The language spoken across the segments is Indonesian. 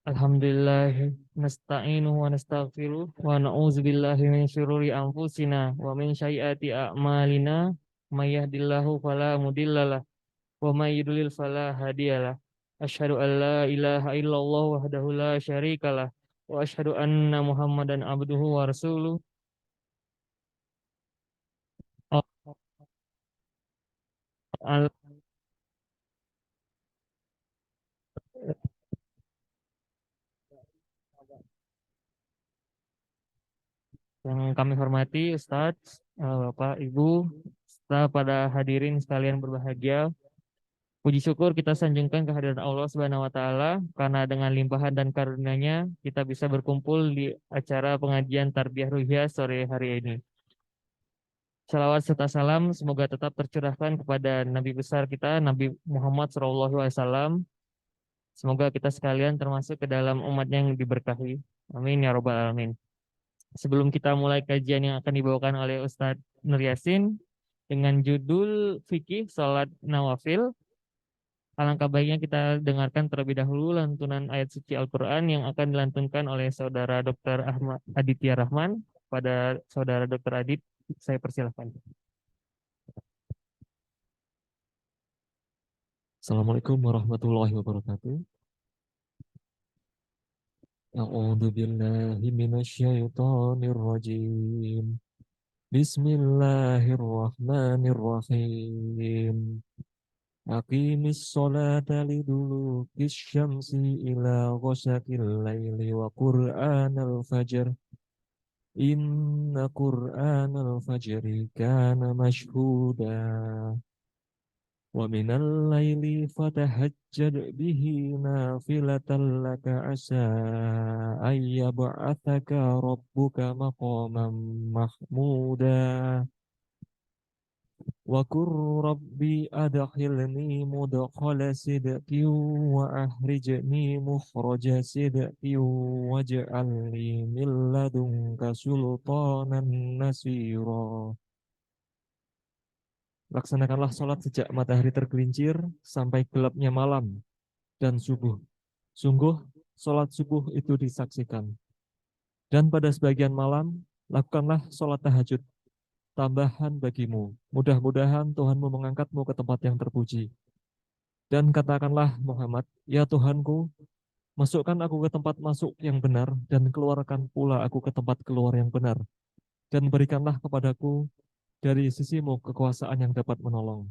Alhamdulillah nasta'inuhu wa nastaghfiruh wa na'udzu billahi min syururi anfusina wa min sayyiati a'malina may yahdihillahu fala mudhillalah wa may yudlil fala hadiyalah. Asyhadu an la ilaha illallah wahdahu la syarikalah wa asyhadu anna Muhammadan abduhu wa rasuluh. Al- Yang kami hormati Ustadz, Bapak, Ibu, serta pada hadirin sekalian berbahagia. Puji syukur kita sanjungkan kehadiran Allah Subhanahu wa taala karena dengan limpahan dan karunia-Nya kita bisa berkumpul di acara pengajian Tarbiyah Ruhiyah sore hari ini. Salawat serta salam semoga tetap tercurahkan kepada Nabi besar kita Nabi Muhammad SAW. Semoga kita sekalian termasuk ke dalam umatnya yang diberkahi. Amin ya robbal alamin. Sebelum kita mulai kajian yang akan dibawakan oleh Ustadz Nur Yasin dengan judul Fikih Salat Nawafil, alangkah baiknya kita dengarkan terlebih dahulu lantunan ayat suci Al-Quran yang akan dilantunkan oleh Saudara Dr. Ahmad Aditya Rahman. Pada Saudara Dr. Adit, saya persilahkan. Assalamualaikum warahmatullahi wabarakatuh. A'udzu billahi minasyaitonir rajim. Bismillahirrahmanirrahim. Aqimis sholata lidulukis syamsi ila ghasaqil laili wa qur'anal fajr. Inna qur'anal fajri kana mashhuda. ومن الليل فتهجد به نافلة لك عسى أن يبعثك ربك مقاما محمودا وقل ربي أدخلني مدخل صدق وأخرجني مخرج صدق واجعل لي من لدنك سلطانا نصيرا. Laksanakanlah sholat sejak matahari tergelincir sampai gelapnya malam dan subuh. Sungguh, sholat subuh itu disaksikan. Dan pada sebagian malam, lakukanlah sholat tahajud, tambahan bagimu. Mudah-mudahan Tuhanmu mengangkatmu ke tempat yang terpuji. Dan katakanlah Muhammad, ya Tuhanku, masukkan aku ke tempat masuk yang benar, dan keluarkan pula aku ke tempat keluar yang benar. Dan berikanlah kepadaku dari sisimu kekuasaan yang dapat menolong.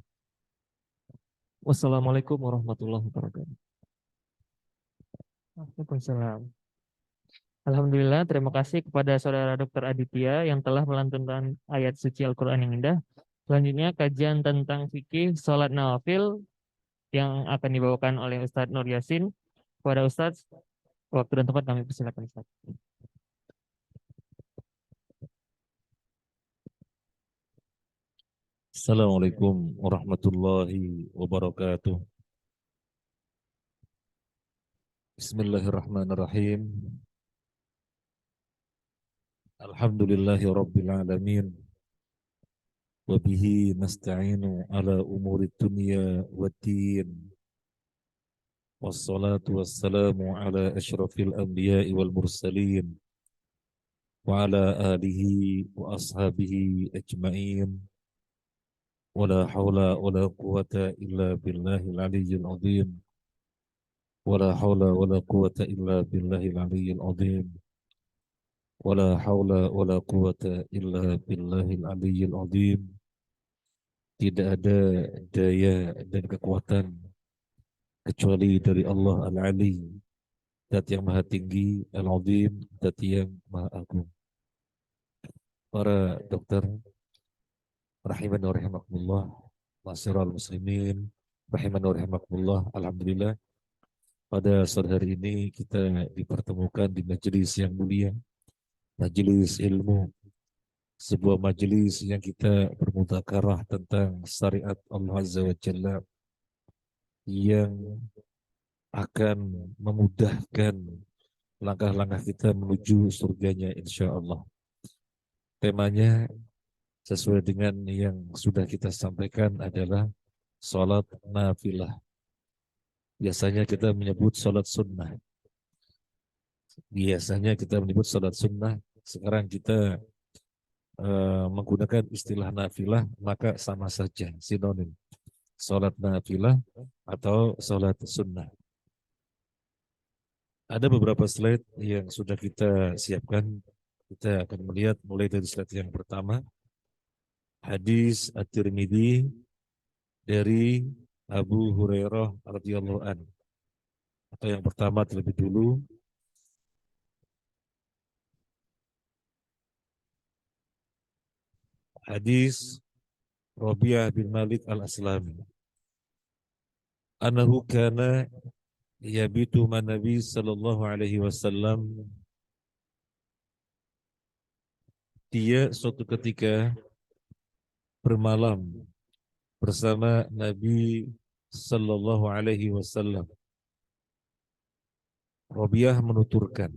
Wassalamualaikum warahmatullahi wabarakatuh. Waalaikumsalam. Alhamdulillah, terima kasih kepada Saudara Dr. Aditya yang telah melantunkan ayat suci Al-Quran yang indah. Selanjutnya, kajian tentang fikih sholat nawafil yang akan dibawakan oleh Ustadz Nur Yasin. Kepada Ustadz, waktu dan tempat kami persilakan Ustadz. Assalamualaikum warahmatullahi wabarakatuh. Bismillahirrahmanirrahim. Alhamdulillahi rabbil alamin. Wabihi nasta'inu ala umuri dunya waddin. Wassalatu wassalamu ala ashrafil anbiya'i wal mursalin. Wa ala alihi wa ashabihi ajma'in. Wala hawla wala quwata illa billahil aliyyil azim. Wala hawla wala quwata illa billahil aliyyil azim. ولا حول ولا قوة إلا بالله العلي العظيم. Tidak ada daya dan kekuatan kecuali dari Allah Al-Ali, Zat yang maha tinggi, Al-Azim, Zat yang maha agung. Para dokter, rahiman wa rahimakumullah, masiral muslimin, rahiman wa rahimakumullah. Alhamdulillah, pada sore hari ini kita dipertemukan di majelis yang mulia, majelis ilmu, sebuah majelis yang kita bermudzakarah tentang syariat Allah Azza wa Jalla yang akan memudahkan langkah-langkah kita menuju surganya insya Allah. Temanya sesuai dengan yang sudah kita sampaikan adalah sholat nafilah. Biasanya kita menyebut sholat sunnah. Biasanya kita menyebut sholat sunnah, sekarang kita menggunakan istilah nafilah, maka sama saja, sinonim. Sholat nafilah atau sholat sunnah. Ada beberapa slide yang sudah kita siapkan. Kita akan melihat mulai dari slide yang pertama. Hadis At-Tirmidzi dari Abu Hurairah radhiyallahu anhu. Atau yang pertama terlebih dulu, hadis Rabi'ah bin Malik al-Aslami. Anahu kana yabitu man Nabi sallallahu alaihi wasallam. Dia suatu ketika bermalam bersama Nabi sallallahu alaihi wasallam. Rabi'ah menuturkan,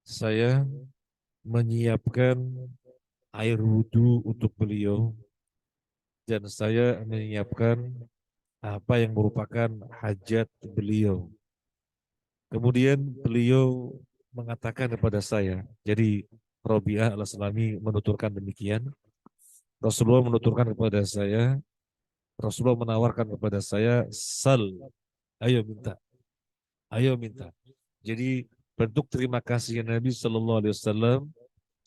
saya menyiapkan air wudhu untuk beliau dan saya menyiapkan apa yang merupakan hajat beliau. Kemudian beliau mengatakan kepada saya, jadi Rabi'ah al-Aslami menuturkan demikian, Rasulullah menuturkan kepada saya, Rasulullah menawarkan kepada saya, sal, ayo minta, ayo minta. Jadi bentuk terima kasih Nabi Shallallahu Alaihi Wasallam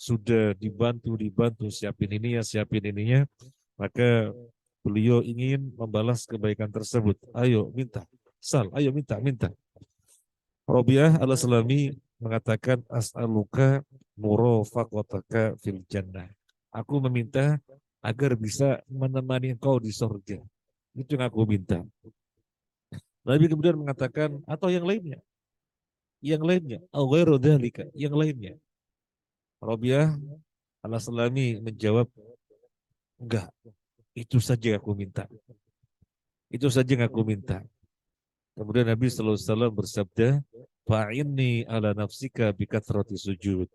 sudah dibantu siapin ininya, maka beliau ingin membalas kebaikan tersebut. Ayo minta, sal, ayo minta, minta. Rabi'ah al-Aslami mengatakan as'aluka murafaqataka fil jannah. Aku meminta agar bisa menemani engkau di surga. Itu yang aku minta. Nabi kemudian mengatakan atau yang lainnya, yang lainnya. Rabi'ah al-Aslami menjawab, enggak, itu saja yang aku minta. Itu saja yang aku minta. Kemudian Nabi sallallahu alaihi wasallam bersabda, fa'inni ala nafsika bikathrati sujud.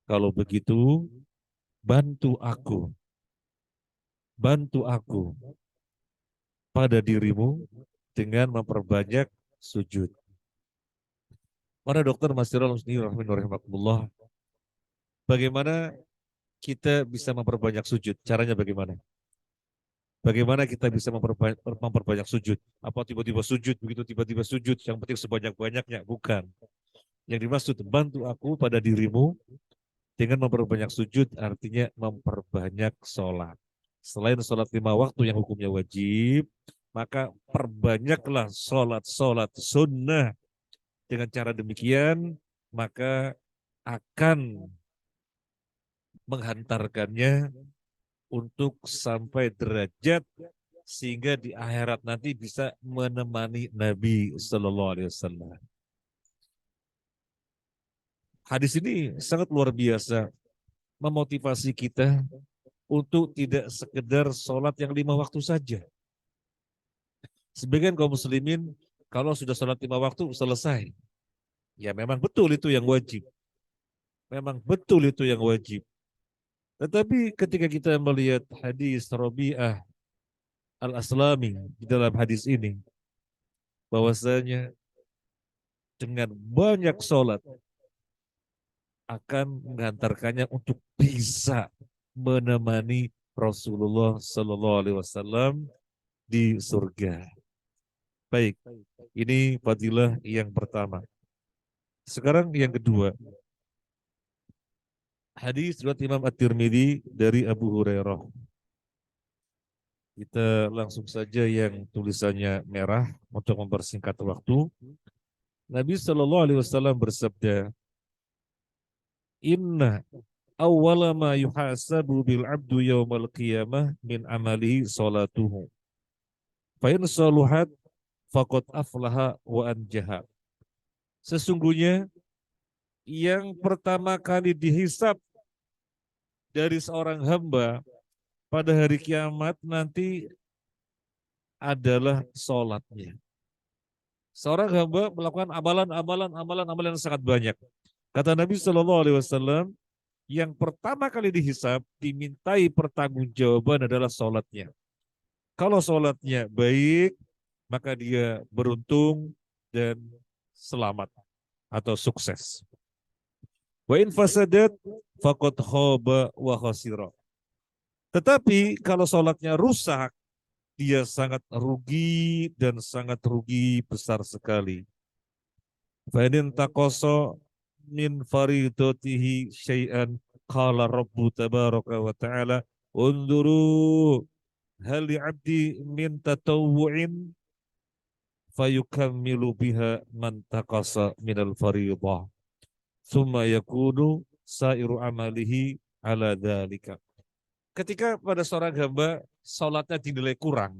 Kalau begitu, bantu aku pada dirimu dengan memperbanyak sujud. Para dokter Masyiral Muslimin rahimakumullah, bagaimana kita bisa memperbanyak sujud? Caranya bagaimana? Bagaimana kita bisa memperbanyak sujud? Apa tiba-tiba sujud, begitu tiba-tiba sujud, yang penting sebanyak-banyaknya? Bukan. Yang dimaksud, bantu aku pada dirimu dengan memperbanyak sujud, artinya memperbanyak sholat. Selain sholat 5 waktu yang hukumnya wajib, maka perbanyaklah sholat-sholat sunnah. Dengan cara demikian, maka akan menghantarkannya untuk sampai derajat sehingga di akhirat nanti bisa menemani Nabi Sallallahu Alaihi Wasallam. Hadis ini sangat luar biasa, memotivasi kita untuk tidak sekedar sholat yang 5 waktu saja. Sebagian kaum muslimin kalau sudah sholat 5 waktu selesai. Ya memang betul itu yang wajib. Memang betul itu yang wajib. Tetapi ketika kita melihat hadis Rabi'ah al-Aslami di dalam hadis ini, bahwasanya dengan banyak sholat akan mengantarkannya untuk bisa menemani Rasulullah Sallallahu Alaihi Wasallam di surga. Baik, ini fadilah yang pertama. Sekarang yang kedua, hadis riwayat Imam At-Tirmidzi dari Abu Hurairah. Kita langsung saja yang tulisannya merah untuk mempersingkat waktu. Nabi Shallallahu Alaihi Wasallam bersabda, Inna awwala ma yuhasabu bil abdu yawmal qiyamah min amalihi salatuhu. Fa in saluhat faqad aflaha wa anjaha. Sesungguhnya yang pertama kali dihisab dari seorang hamba pada hari kiamat nanti adalah sholatnya. Seorang hamba melakukan amalan yang sangat banyak. Kata Nabi Shallallahu Alaihi Wasallam, yang pertama kali dihisab, dimintai pertanggungjawaban adalah sholatnya. Kalau sholatnya baik, maka dia beruntung dan selamat. atau sukses. Wa in fasadat faqad khaba wa khasira. Tetapi kalau sholatnya rusak, dia sangat rugi dan sangat rugi besar sekali. Fa in taqasa min faridatihi syai'an qala rabbu tabaraka wa ta'ala unzuru hal li'abdi min tatawwu'in fayukammilu biha man taqasa minal faridah summa yakunu sairu amalihi ala dhalika. Ketika pada seorang hamba salatnya dinilai kurang,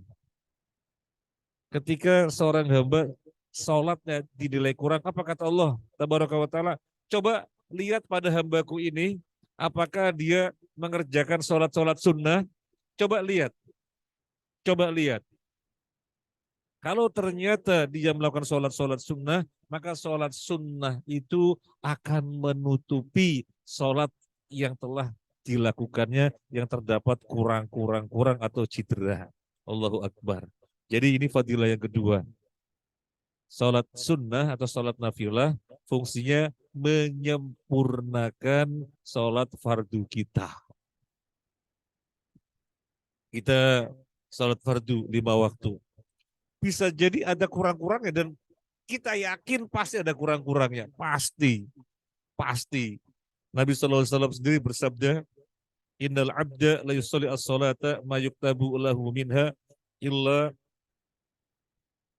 ketika seorang hamba salatnya dinilai kurang, apa kata Allah tabaraka wa taala? Coba lihat pada hambaku ini, apakah dia mengerjakan salat-salat sunnah? Coba lihat, coba lihat. Kalau ternyata dia melakukan sholat-sholat sunnah, maka sholat sunnah itu akan menutupi sholat yang telah dilakukannya yang terdapat kurang atau cedera. Allahu Akbar. Jadi ini fadilah yang kedua. Sholat sunnah atau sholat nafilah fungsinya menyempurnakan sholat fardu kita. Kita sholat fardu 5 waktu. Bisa jadi ada kurang-kurangnya dan kita yakin pasti ada kurang-kurangnya. Pasti. Pasti. Nabi SAW sendiri bersabda, Innal abda la yusalli as-salata ma yuktabu lahu minha illa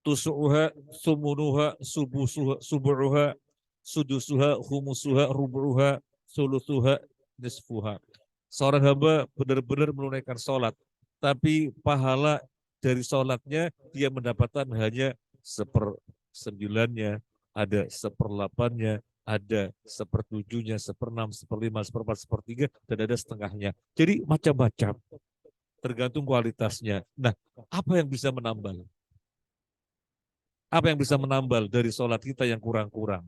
tusu'uha sumunuha subu'uha sudusuha humusuha rubu'uha sulusuha nisfuha. Seorang hamba benar-benar menunaikan sholat, tapi pahala dari sholatnya dia mendapatkan hanya 1/9, ada 1/8, ada 1/7, 1/6, 1/5, 1/4, 1/3, dan ada setengahnya. Jadi macam-macam, tergantung kualitasnya. Nah, apa yang bisa menambal? Apa yang bisa menambal dari sholat kita yang kurang-kurang?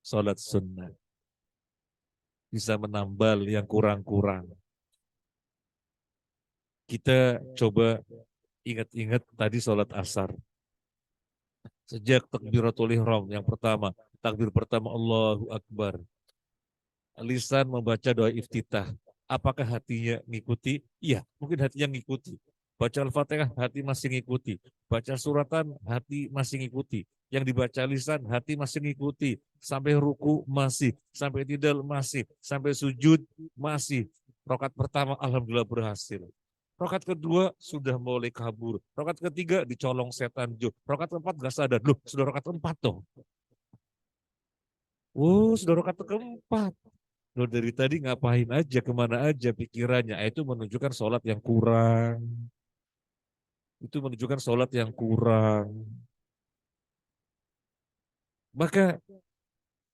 Sholat sunnah. Bisa menambal yang kurang-kurang. Kita coba ingat-ingat tadi sholat asar. Sejak takbiratul ihram yang pertama, takbir pertama Allahu Akbar. Lisan membaca doa iftitah. Apakah hatinya ngikuti? Iya, mungkin hatinya ngikuti. Baca Al-Fatihah, hati masih ngikuti. Baca suratan, hati masih ngikuti. Yang dibaca lisan, hati masih ngikuti. Sampai ruku masih, sampai tidal masih, sampai sujud masih. Rakaat pertama alhamdulillah berhasil. Rakaat kedua sudah mulai kabur. Rakaat ketiga dicolong setan jo. Rakaat keempat gak sadar. Loh, sudah rakaat keempat toh. Oh, sudah rakaat keempat. Loh, dari tadi ngapain aja, kemana aja pikirannya. Itu menunjukkan sholat yang kurang. Itu menunjukkan sholat yang kurang. Maka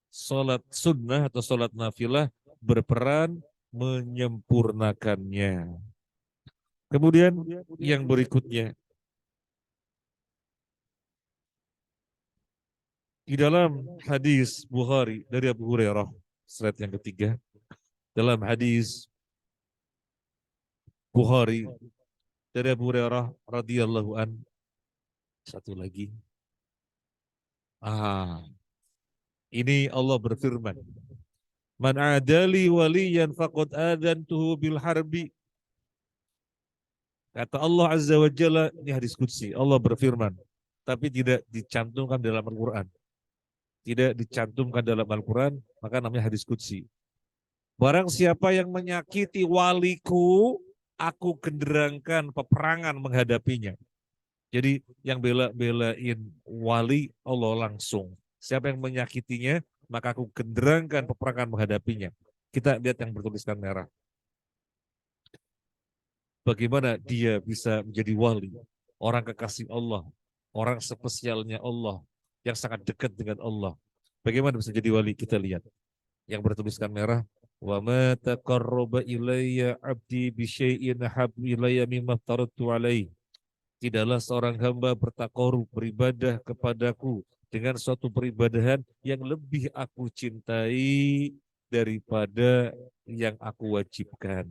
sholat sunnah atau sholat nafilah berperan menyempurnakannya. Kemudian yang berikutnya, di dalam hadis Bukhari dari Abu Hurairah, slide yang ketiga, dalam hadis Bukhari dari Abu Hurairah radhiyallahu an, satu lagi. Ini Allah berfirman, Man adali waliyan faqad adantuhu bil harbi. Kata Allah Azza wa Jalla, ini hadis qudsi, Allah berfirman, tapi tidak dicantumkan dalam Al-Quran. Tidak dicantumkan dalam Al-Quran, maka namanya hadis qudsi. Barang siapa yang menyakiti waliku, aku genderangkan peperangan menghadapinya. Jadi yang bela-belain wali Allah langsung. Siapa yang menyakitinya, maka aku genderangkan peperangan menghadapinya. Kita lihat yang bertuliskan merah. Bagaimana dia bisa menjadi wali, orang kekasih Allah, orang spesialnya Allah, yang sangat dekat dengan Allah. Bagaimana bisa jadi wali? Kita lihat. Yang bertuliskan merah, wa ma taqarraba ilayya 'abdi bi syai'in habbu ilayya mimma taradtu alaihi. Tidaklah seorang hamba bertakarub, beribadah kepadaku dengan suatu peribadahan yang lebih aku cintai daripada yang aku wajibkan.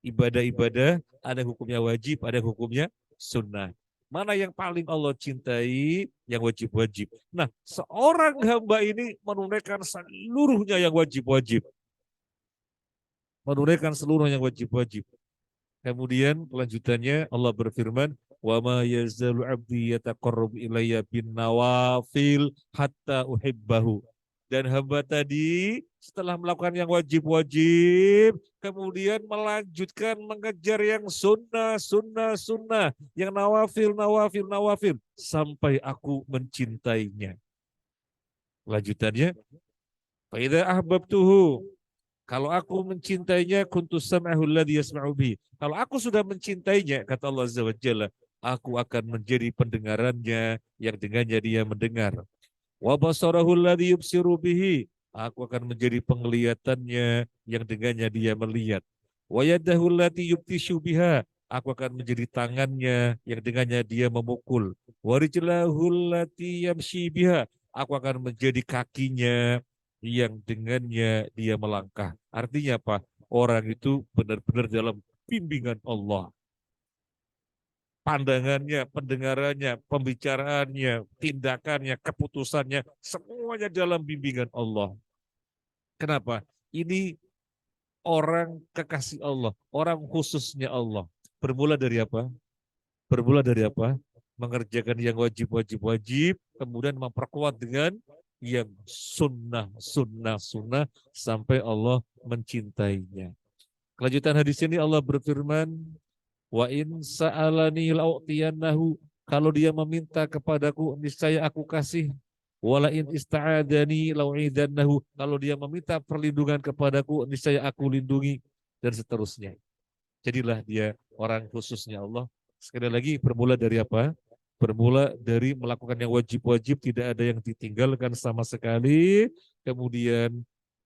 Ibadah-ibadah ada hukumnya wajib, ada hukumnya sunnah. Mana yang paling Allah cintai? Yang wajib-wajib. Nah, seorang hamba ini menunaikan seluruhnya yang wajib-wajib. Menunaikan seluruh yang wajib-wajib. Kemudian kelanjutannya Allah berfirman, "Wa ma yazalu 'abdi yataqarrabu ilayya bin nawafil hatta uhibbahu." Dan hamba tadi setelah melakukan yang wajib-wajib, kemudian melanjutkan mengejar yang sunnah, sunnah, sunnah, yang nawafil, nawafil, nawafil, sampai aku mencintainya. Lanjutannya, "Fa idza ahbabtuhu." Kalau aku mencintainya, kuntu sam'ahu alladhi yasma'u bihi. Kalau aku sudah mencintainya, kata Allah Azza wa Jalla, aku akan menjadi pendengarannya yang dengannya dia mendengar. Wa basarahu alladhi yubsiru bihi. Aku akan menjadi penglihatannya yang dengannya dia melihat. Wa yadahu allati yubtishu biha. Aku akan menjadi tangannya yang dengannya dia memukul. Wa rijlahu allati yamshi biha. Aku akan menjadi kakinya yang dengannya dia melangkah. Artinya apa? Orang itu benar-benar dalam bimbingan Allah. Pandangannya, pendengarannya, pembicaraannya, tindakannya, keputusannya, semuanya dalam bimbingan Allah. Kenapa? Ini orang kekasih Allah, orang khususnya Allah. Bermula dari apa? Bermula dari apa? Mengerjakan yang wajib-wajib-wajib, kemudian memperkuat dengan yang sunnah, sunnah, sunnah, sampai Allah mencintainya. Kelanjutan hadis ini Allah berfirman, wa in sa'alani la'utiyannahu. Kalau dia meminta kepadaku, niscaya aku kasih. Wala in ista'adani la'u'idannahu. Kalau dia meminta perlindungan kepadaku, niscaya aku lindungi. Dan seterusnya. Jadilah dia orang khususnya Allah. Sekali lagi bermula dari apa? Bermula dari melakukan yang wajib-wajib, tidak ada yang ditinggalkan sama sekali. Kemudian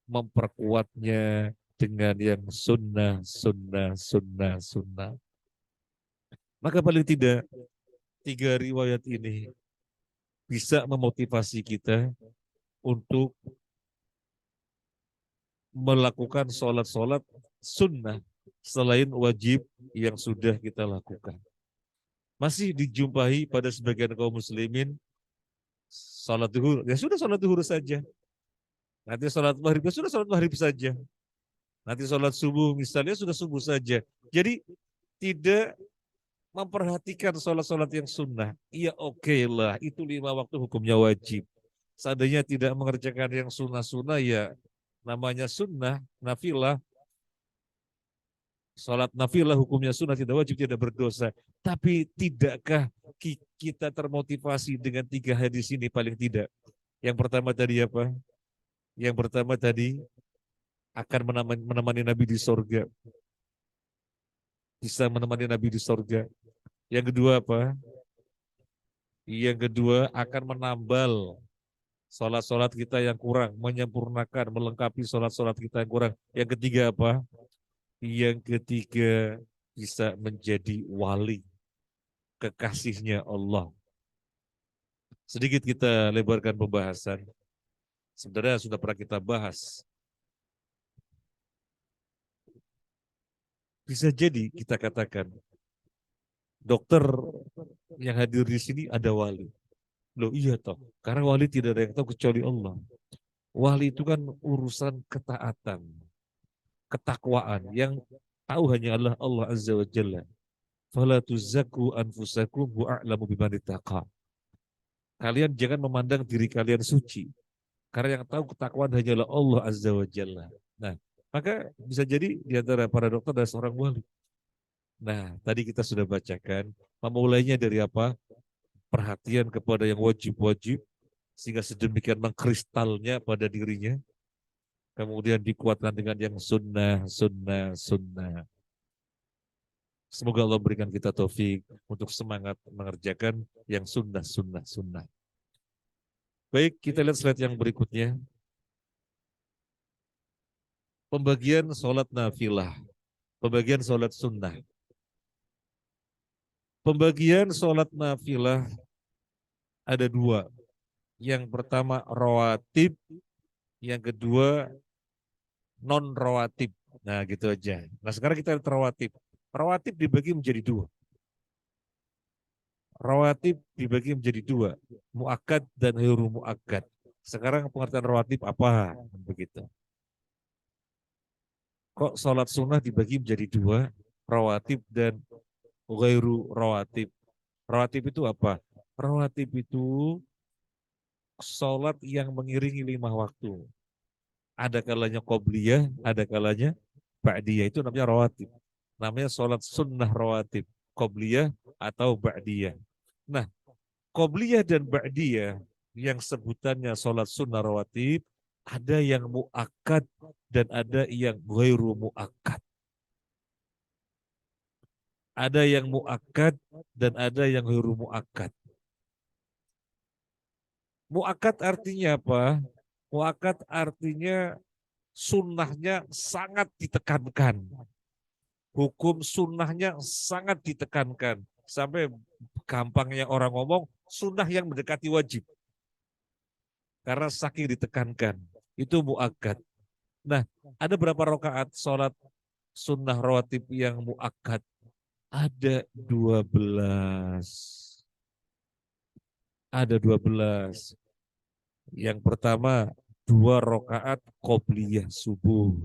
memperkuatnya dengan yang sunnah, sunnah, sunnah, sunnah. Maka paling tidak tiga riwayat ini bisa memotivasi kita untuk melakukan sholat-sholat sunnah selain wajib yang sudah kita lakukan. Masih dijumpai pada sebagian kaum muslimin sholat duhur, ya sudah sholat duhur saja. Nanti sholat maghrib, ya sudah sholat maghrib saja. Nanti sholat subuh misalnya sudah subuh saja. Jadi tidak memperhatikan sholat-sholat yang sunnah. Iya oke lah, itu 5 waktu hukumnya wajib. Seandainya tidak mengerjakan yang sunnah-sunnah, ya namanya sunnah, nafilah. Sholat nafilah hukumnya sunnah, tidak wajib, tidak berdosa. Tapi tidakkah kita termotivasi dengan 3 hadis ini paling tidak? Yang pertama tadi apa? Yang pertama tadi akan menemani Nabi di sorga. Bisa menemani Nabi di sorga. Yang kedua apa? Yang kedua akan menambal sholat-sholat kita yang kurang, menyempurnakan, melengkapi sholat-sholat kita yang kurang. Yang ketiga apa? Yang ketiga bisa menjadi wali, kekasihnya Allah. Sedikit kita lebarkan pembahasan. Sebenarnya sudah pernah kita bahas. Bisa jadi kita katakan, dokter yang hadir di sini ada wali. Loh iya toh, karena wali tidak ada yang tahu kecuali Allah. Wali itu kan urusan ketaatan, ketakwaan, yang tahu hanya Allah Azza wa Jalla. Fala tuzakku anfusakum wa'alamu bimani taqa. Kalian jangan memandang diri kalian suci. Karena yang tahu ketakwaan hanyalah Allah Azza wa Jalla. Nah, maka bisa jadi di antara para dokter ada seorang wali. Nah, tadi kita sudah bacakan, memulainya dari apa? Perhatian kepada yang wajib-wajib, sehingga sedemikian mengkristalnya pada dirinya. Kemudian dikuatkan dengan yang sunnah, sunnah, sunnah. Semoga Allah berikan kita taufik untuk semangat mengerjakan yang sunnah, sunnah, sunnah. Baik, kita lihat slide yang berikutnya. Pembagian sholat nafilah, pembagian sholat sunnah. Pembagian sholat nafilah ada 2. Yang pertama rawatib, yang kedua non rawatib. Nah gitu aja. Nah sekarang kita lihat rawatib. Rawatib dibagi menjadi 2. Rawatib dibagi menjadi dua, muakkad dan ghairu muakkad. Sekarang pengertian rawatib apa? Begitu. Kok sholat sunnah dibagi menjadi dua, rawatib dan ghairu rawatib? Rawatib itu apa? Rawatib itu sholat yang mengiringi 5 waktu. Ada kalanya qobliyah, ada kalanya ba'diyah. Itu namanya rawatib. Namanya sholat sunnah rawatib. Qobliyah atau ba'diyah. Nah, qobliyah dan ba'diyah yang sebutannya sholat sunnah rawatib, ada yang muakkad dan ada yang ghairu muakkad. Ada yang muakkad dan ada yang ghairu muakkad. Muakkad artinya apa? Muakkad artinya sunnahnya sangat ditekankan. Hukum sunnahnya sangat ditekankan. Sampai gampangnya orang ngomong, sunnah yang mendekati wajib. Karena saking ditekankan. Itu muakkad. Nah, ada berapa rakaat sholat sunnah rawatib yang muakkad? Ada 12. Ada 12. Yang pertama, 2 rakaat qobliyah subuh.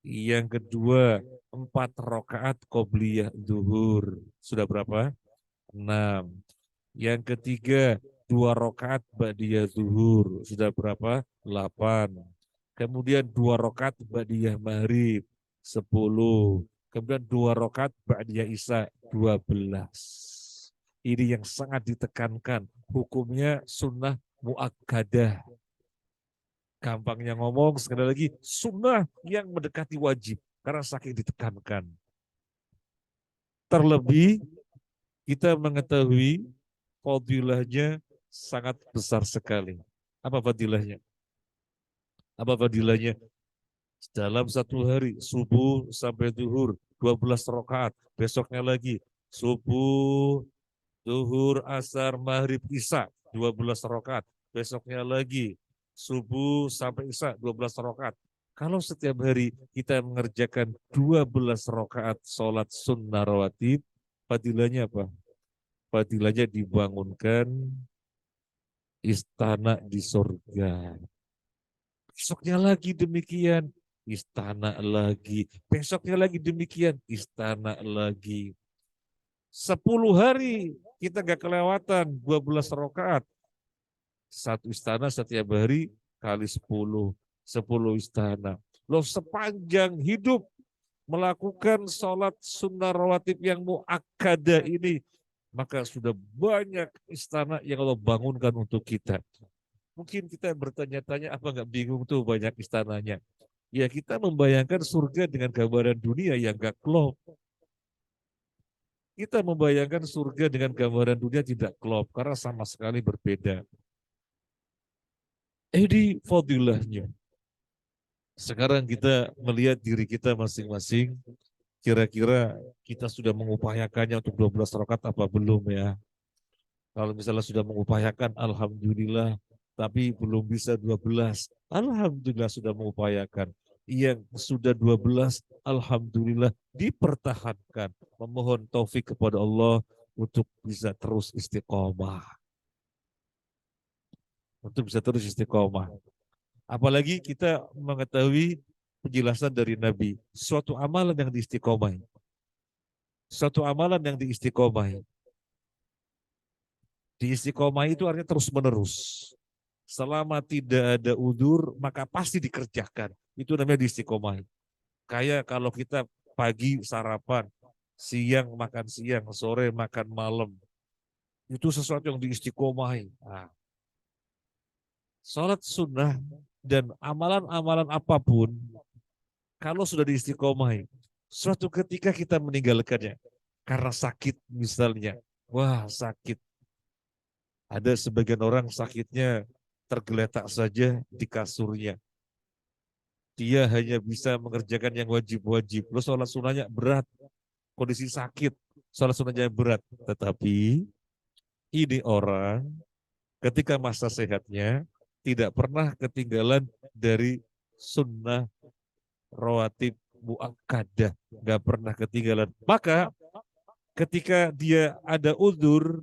Yang kedua, 4 rakaat qobliyah zuhur. Sudah berapa? 6. Yang ketiga, 2 rakaat ba'diyah zuhur. Sudah berapa? 8. Kemudian 2 rakaat ba'diyah maghrib. 10. Kemudian 2 rakaat ba'diyah isya. 12. Ini yang sangat ditekankan. Hukumnya sunnah muakkadah. Gampangnya ngomong, sekali lagi, sunnah yang mendekati wajib. Karena saking ditekankan. Terlebih, kita mengetahui fadilahnya sangat besar sekali. Apa fadilahnya? Apa fadilahnya? Dalam satu hari, subuh sampai zuhur, 12 rakaat. Besoknya lagi, subuh, zuhur, asar, maghrib, isya, 12 rakaat. Besoknya lagi, subuh sampai isya, 12 rakaat. Kalau setiap hari kita mengerjakan 12 rakaat sholat sunnah rawatib, fadilahnya apa? Fadilahnya dibangunkan istana di surga. Besoknya lagi demikian, istana lagi. Besoknya lagi demikian, istana lagi. 10 hari kita gak kelewatan 12 rakaat. Satu istana setiap hari kali 10. 10 istana. Loh, sepanjang hidup melakukan sholat sunnah rawatib yang muakkadah ini, maka sudah banyak istana yang Allah bangunkan untuk kita. Mungkin kita bertanya-tanya, apa nggak bingung tuh banyak istananya? Ya, kita membayangkan surga dengan gambaran dunia yang gak klop. Kita membayangkan surga dengan gambaran dunia tidak klop, karena sama sekali berbeda. Ini fadilahnya. Sekarang kita melihat diri kita masing-masing, kira-kira kita sudah mengupayakannya untuk 12 rakaat apa belum ya? Kalau misalnya sudah mengupayakan, alhamdulillah, tapi belum bisa 12, alhamdulillah sudah mengupayakan. Yang sudah 12, alhamdulillah dipertahankan. Memohon taufik kepada Allah untuk bisa terus istiqomah. Untuk bisa terus istiqomah. Apalagi kita mengetahui penjelasan dari Nabi, suatu amalan yang diistiqomahi. Suatu amalan yang diistiqomahi. Diistiqomahi itu artinya terus menerus. Selama tidak ada udur, maka pasti dikerjakan. Itu namanya diistiqomahi. Kayak kalau kita pagi sarapan, siang makan siang, sore makan malam. Itu sesuatu yang diistiqomahi. Nah, sholat sunnah dan amalan-amalan apapun, kalau sudah diistiqomahi, suatu ketika kita meninggalkannya, karena sakit misalnya, wah sakit. Ada sebagian orang sakitnya tergeletak saja di kasurnya. Dia hanya bisa mengerjakan yang wajib-wajib. Lalu sholat sunnahnya berat, kondisi sakit, sholat sunnahnya berat. Tetapi ini orang ketika masa sehatnya tidak pernah ketinggalan dari sunnah rawatib muakkadah. Nggak pernah ketinggalan. Maka Ketika dia ada uzur,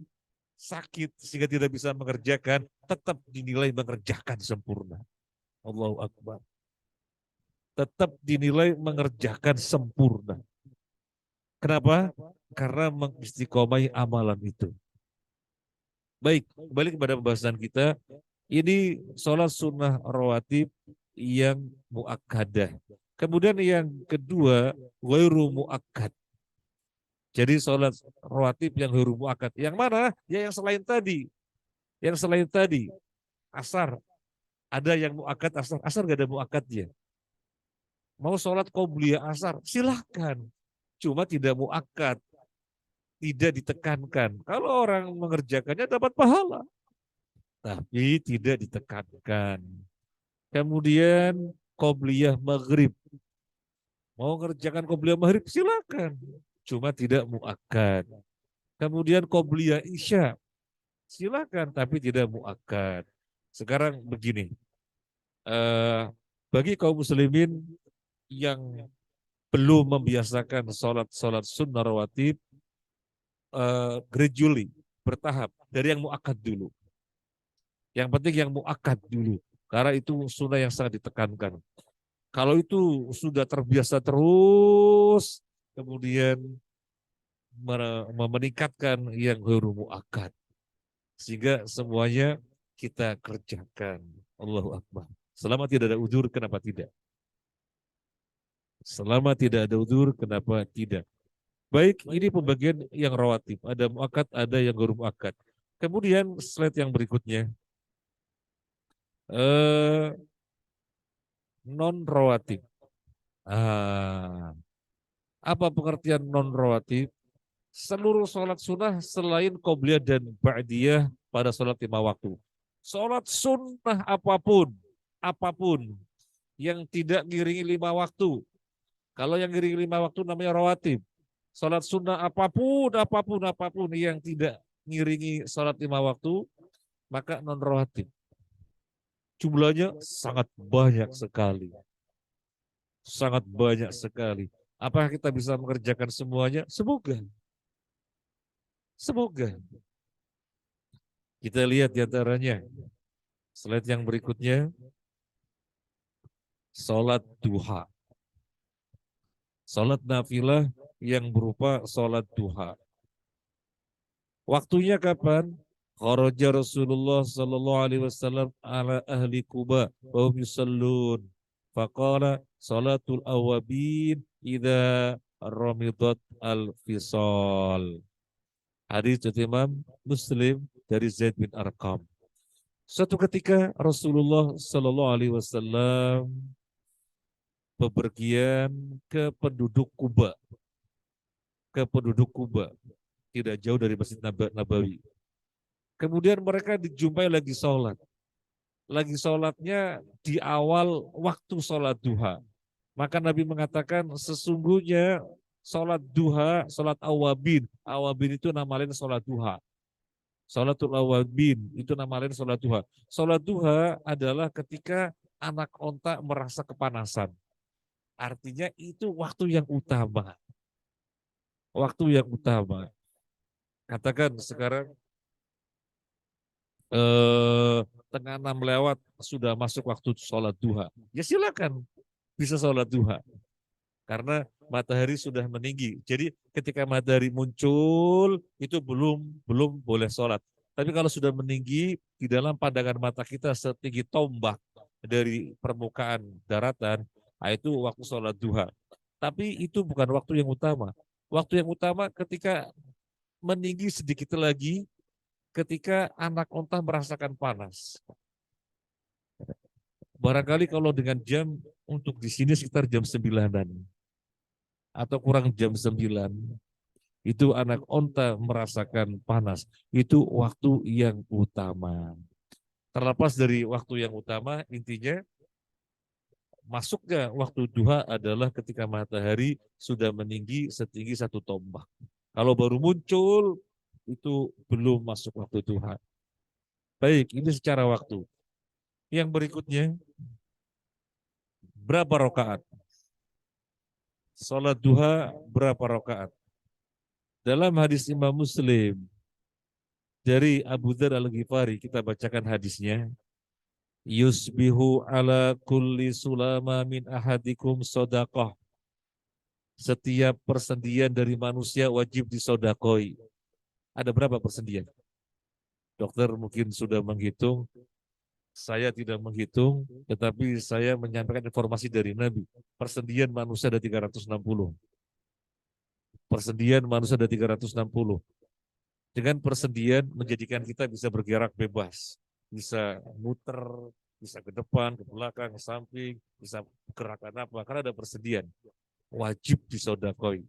sakit sehingga tidak bisa mengerjakan, tetap dinilai mengerjakan sempurna. Allahu Akbar. Tetap dinilai mengerjakan sempurna. Kenapa? Karena mengistiqomai amalan itu. Baik, kembali kepada pembahasan kita. Ini sholat sunnah rawatib yang muakkadah. Kemudian yang kedua, ghairu muakkad. Jadi sholat rawatib yang ghairu muakkad. Yang mana? Ya yang selain tadi. Yang selain tadi. Asar. Ada yang muakkad asar. Asar gak ada muakkadnya. Mau sholat qobliyah asar, silahkan. Cuma tidak muakkad. Tidak ditekankan. Kalau orang mengerjakannya dapat pahala. Tapi tidak ditekankan. Kemudian qobliyah maghrib. Mau ngerjakan qobliyah maghrib silakan. Cuma tidak muakkad. Kemudian qobliyah isya. Silakan tapi tidak muakkad. Sekarang begini. eh, Bagi kaum muslimin yang belum membiasakan sholat sunnah rawatib, gradually, bertahap. Dari yang muakkad dulu. Yang penting yang muakkad dulu. Karena itu sunnah yang sangat ditekankan. Kalau itu sudah terbiasa terus, kemudian meningkatkan yang ghairu muakkad. Sehingga semuanya kita kerjakan. Allahu Akbar. Selama tidak ada udzur, kenapa tidak? Selama tidak ada udzur, kenapa tidak? Baik, ini pembagian yang rawatib. Ada muakkad, ada yang ghairu muakkad. Kemudian slide yang berikutnya. Eh, non rawatib. Apa pengertian non rawatib? Seluruh sholat sunnah selain qobliyah dan ba'diyah pada sholat 5 waktu. Sholat sunnah apapun yang tidak ngiringi 5 waktu. Kalau yang ngiringi 5 waktu namanya rawatib. Sholat sunnah apapun yang tidak ngiringi sholat 5 waktu, maka non rawatib. Jumlahnya sangat banyak sekali. Sangat banyak sekali. Apakah kita bisa mengerjakan semuanya? Semoga. Semoga. Kita lihat di antaranya. Slide yang berikutnya. Sholat duha. Sholat nafilah yang berupa sholat duha. Waktunya kapan? Kharaja Rasulullah sallallahu alaihi wasallam ala ahli Quba wa hum yusallun. Faqala salatul awabin idza ramidat al-fisal. Hadis dari Imam Muslim dari Zaid bin Arqam. Suatu ketika Rasulullah sallallahu alaihi wasallam bepergian ke penduduk Kuba, tidak jauh dari Masjid Nabawi. Kemudian mereka dijumpai lagi sholat. Lagi sholatnya di awal waktu sholat duha. Maka Nabi mengatakan sesungguhnya sholat duha, sholat awabin. Awabin itu nama lain sholat duha. Sholatul awabin itu nama lain sholat duha. Sholat duha adalah ketika anak onta merasa kepanasan. Artinya itu waktu yang utama. Waktu yang utama. Katakan sekarang eh, tengah 6 lewat sudah masuk waktu sholat duha. Ya silakan bisa sholat duha. Karena matahari sudah meninggi. Jadi ketika matahari muncul itu belum boleh sholat. Tapi kalau sudah meninggi di dalam pandangan mata kita setinggi tombak dari permukaan daratan, itu waktu sholat duha. Tapi itu bukan waktu yang utama. Waktu yang utama ketika meninggi sedikit lagi, ketika anak unta merasakan panas. Barangkali kalau dengan jam untuk di sini sekitar jam 9-an atau kurang jam 9, itu anak unta merasakan panas. Itu waktu yang utama. Terlepas dari waktu yang utama, intinya masuknya waktu duha adalah ketika matahari sudah meninggi setinggi 1 tombak. Kalau baru muncul, itu belum masuk waktu duha. Baik, ini secara waktu. Yang berikutnya, berapa rakaat? Salat duha berapa rakaat? Dalam hadis Imam Muslim dari Abu Dzar Al-Ghifari, kita bacakan hadisnya. Yusbihu ala kulli sulama min ahadikum sodaqah. Setiap persendian dari manusia wajib disodakoi. Ada berapa persendian? Dokter mungkin sudah menghitung, saya tidak menghitung, tetapi saya menyampaikan informasi dari Nabi. Persendian manusia ada 360. Persendian manusia ada 360. Dengan persendian menjadikan kita bisa bergerak bebas. Bisa muter, bisa ke depan, ke belakang, ke samping, bisa gerakan apa, karena ada persendian. Wajib disodakoi.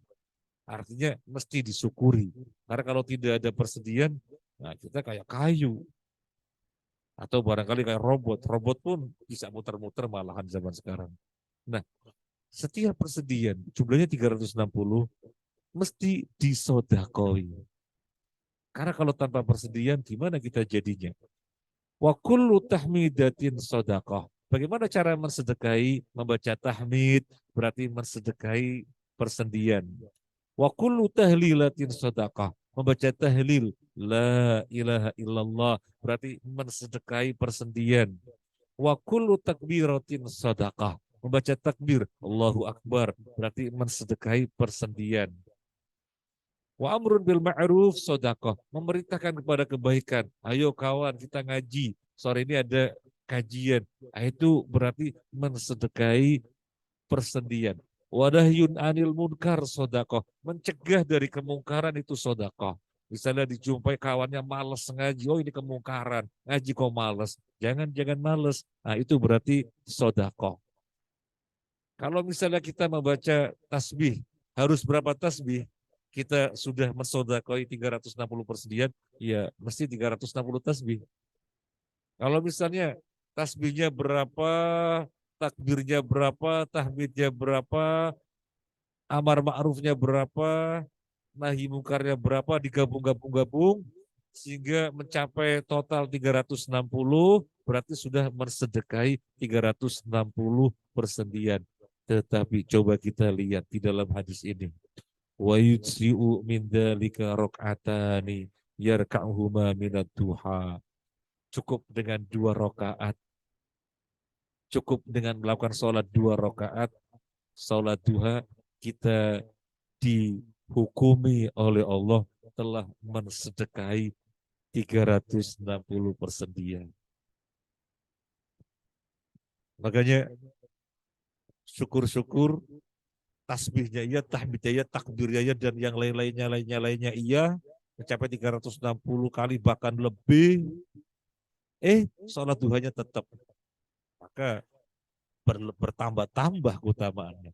Artinya mesti disyukuri. Karena kalau tidak ada persendian, nah kita kayak kayu. Atau barangkali kayak robot. Robot pun bisa muter-muter malahan zaman sekarang. Nah, setiap persendian, jumlahnya 360, mesti disodakoi. Karena kalau tanpa persendian, gimana kita jadinya? Wa kullu tahmidatin sodakoh. Bagaimana cara mensedekahi? Membaca tahmid, berarti mensedekahi persendian. Wa kullu tahlilatin sodakoh. Membaca tahlil, la ilaha illallah, berarti mensedekahi persendian. Wa kullu takbiratin sodakoh. Membaca takbir, Allahu Akbar, berarti mensedekahi persendian. Wa amrun bil ma'ruf sodakoh. Memerintahkan kepada kebaikan. Ayo kawan kita ngaji. Sore ini ada kajian. Nah, itu berarti mensedekahi persendian. Wadahyun anil munkar sodakoh. Mencegah dari kemungkaran itu sodakoh. Misalnya dijumpai kawannya males ngaji. Oh ini kemungkaran. Ngaji kok males. Jangan males. Nah itu berarti sodakoh. Kalau misalnya kita membaca tasbih, harus berapa tasbih? Kita sudah mensodakoi 360 persediaan, ya mesti 360 tasbih. Kalau misalnya tasbihnya berapa, takbirnya berapa, tahmidnya berapa, amar ma'rufnya berapa, nahi mungkarnya berapa, digabung-gabung-gabung, sehingga mencapai total 360, berarti sudah mensedekahi 360 persendian. Tetapi coba kita lihat di dalam hadis ini. Wa yutsi'u min dzalika rak'atani yarka'uhuma minad duha. Cukup dengan 2 rakaat, cukup dengan melakukan sholat 2 rakaat, sholat duha, kita dihukumi oleh Allah telah mensedekahi 360 persendian. Makanya syukur-syukur tasbihnya iya, tahmidnya iya, takbirnya iya, dan yang lainnya iya, mencapai 360 kali bahkan lebih, sholat duhanya tetap. Maka bertambah-tambah keutamaannya.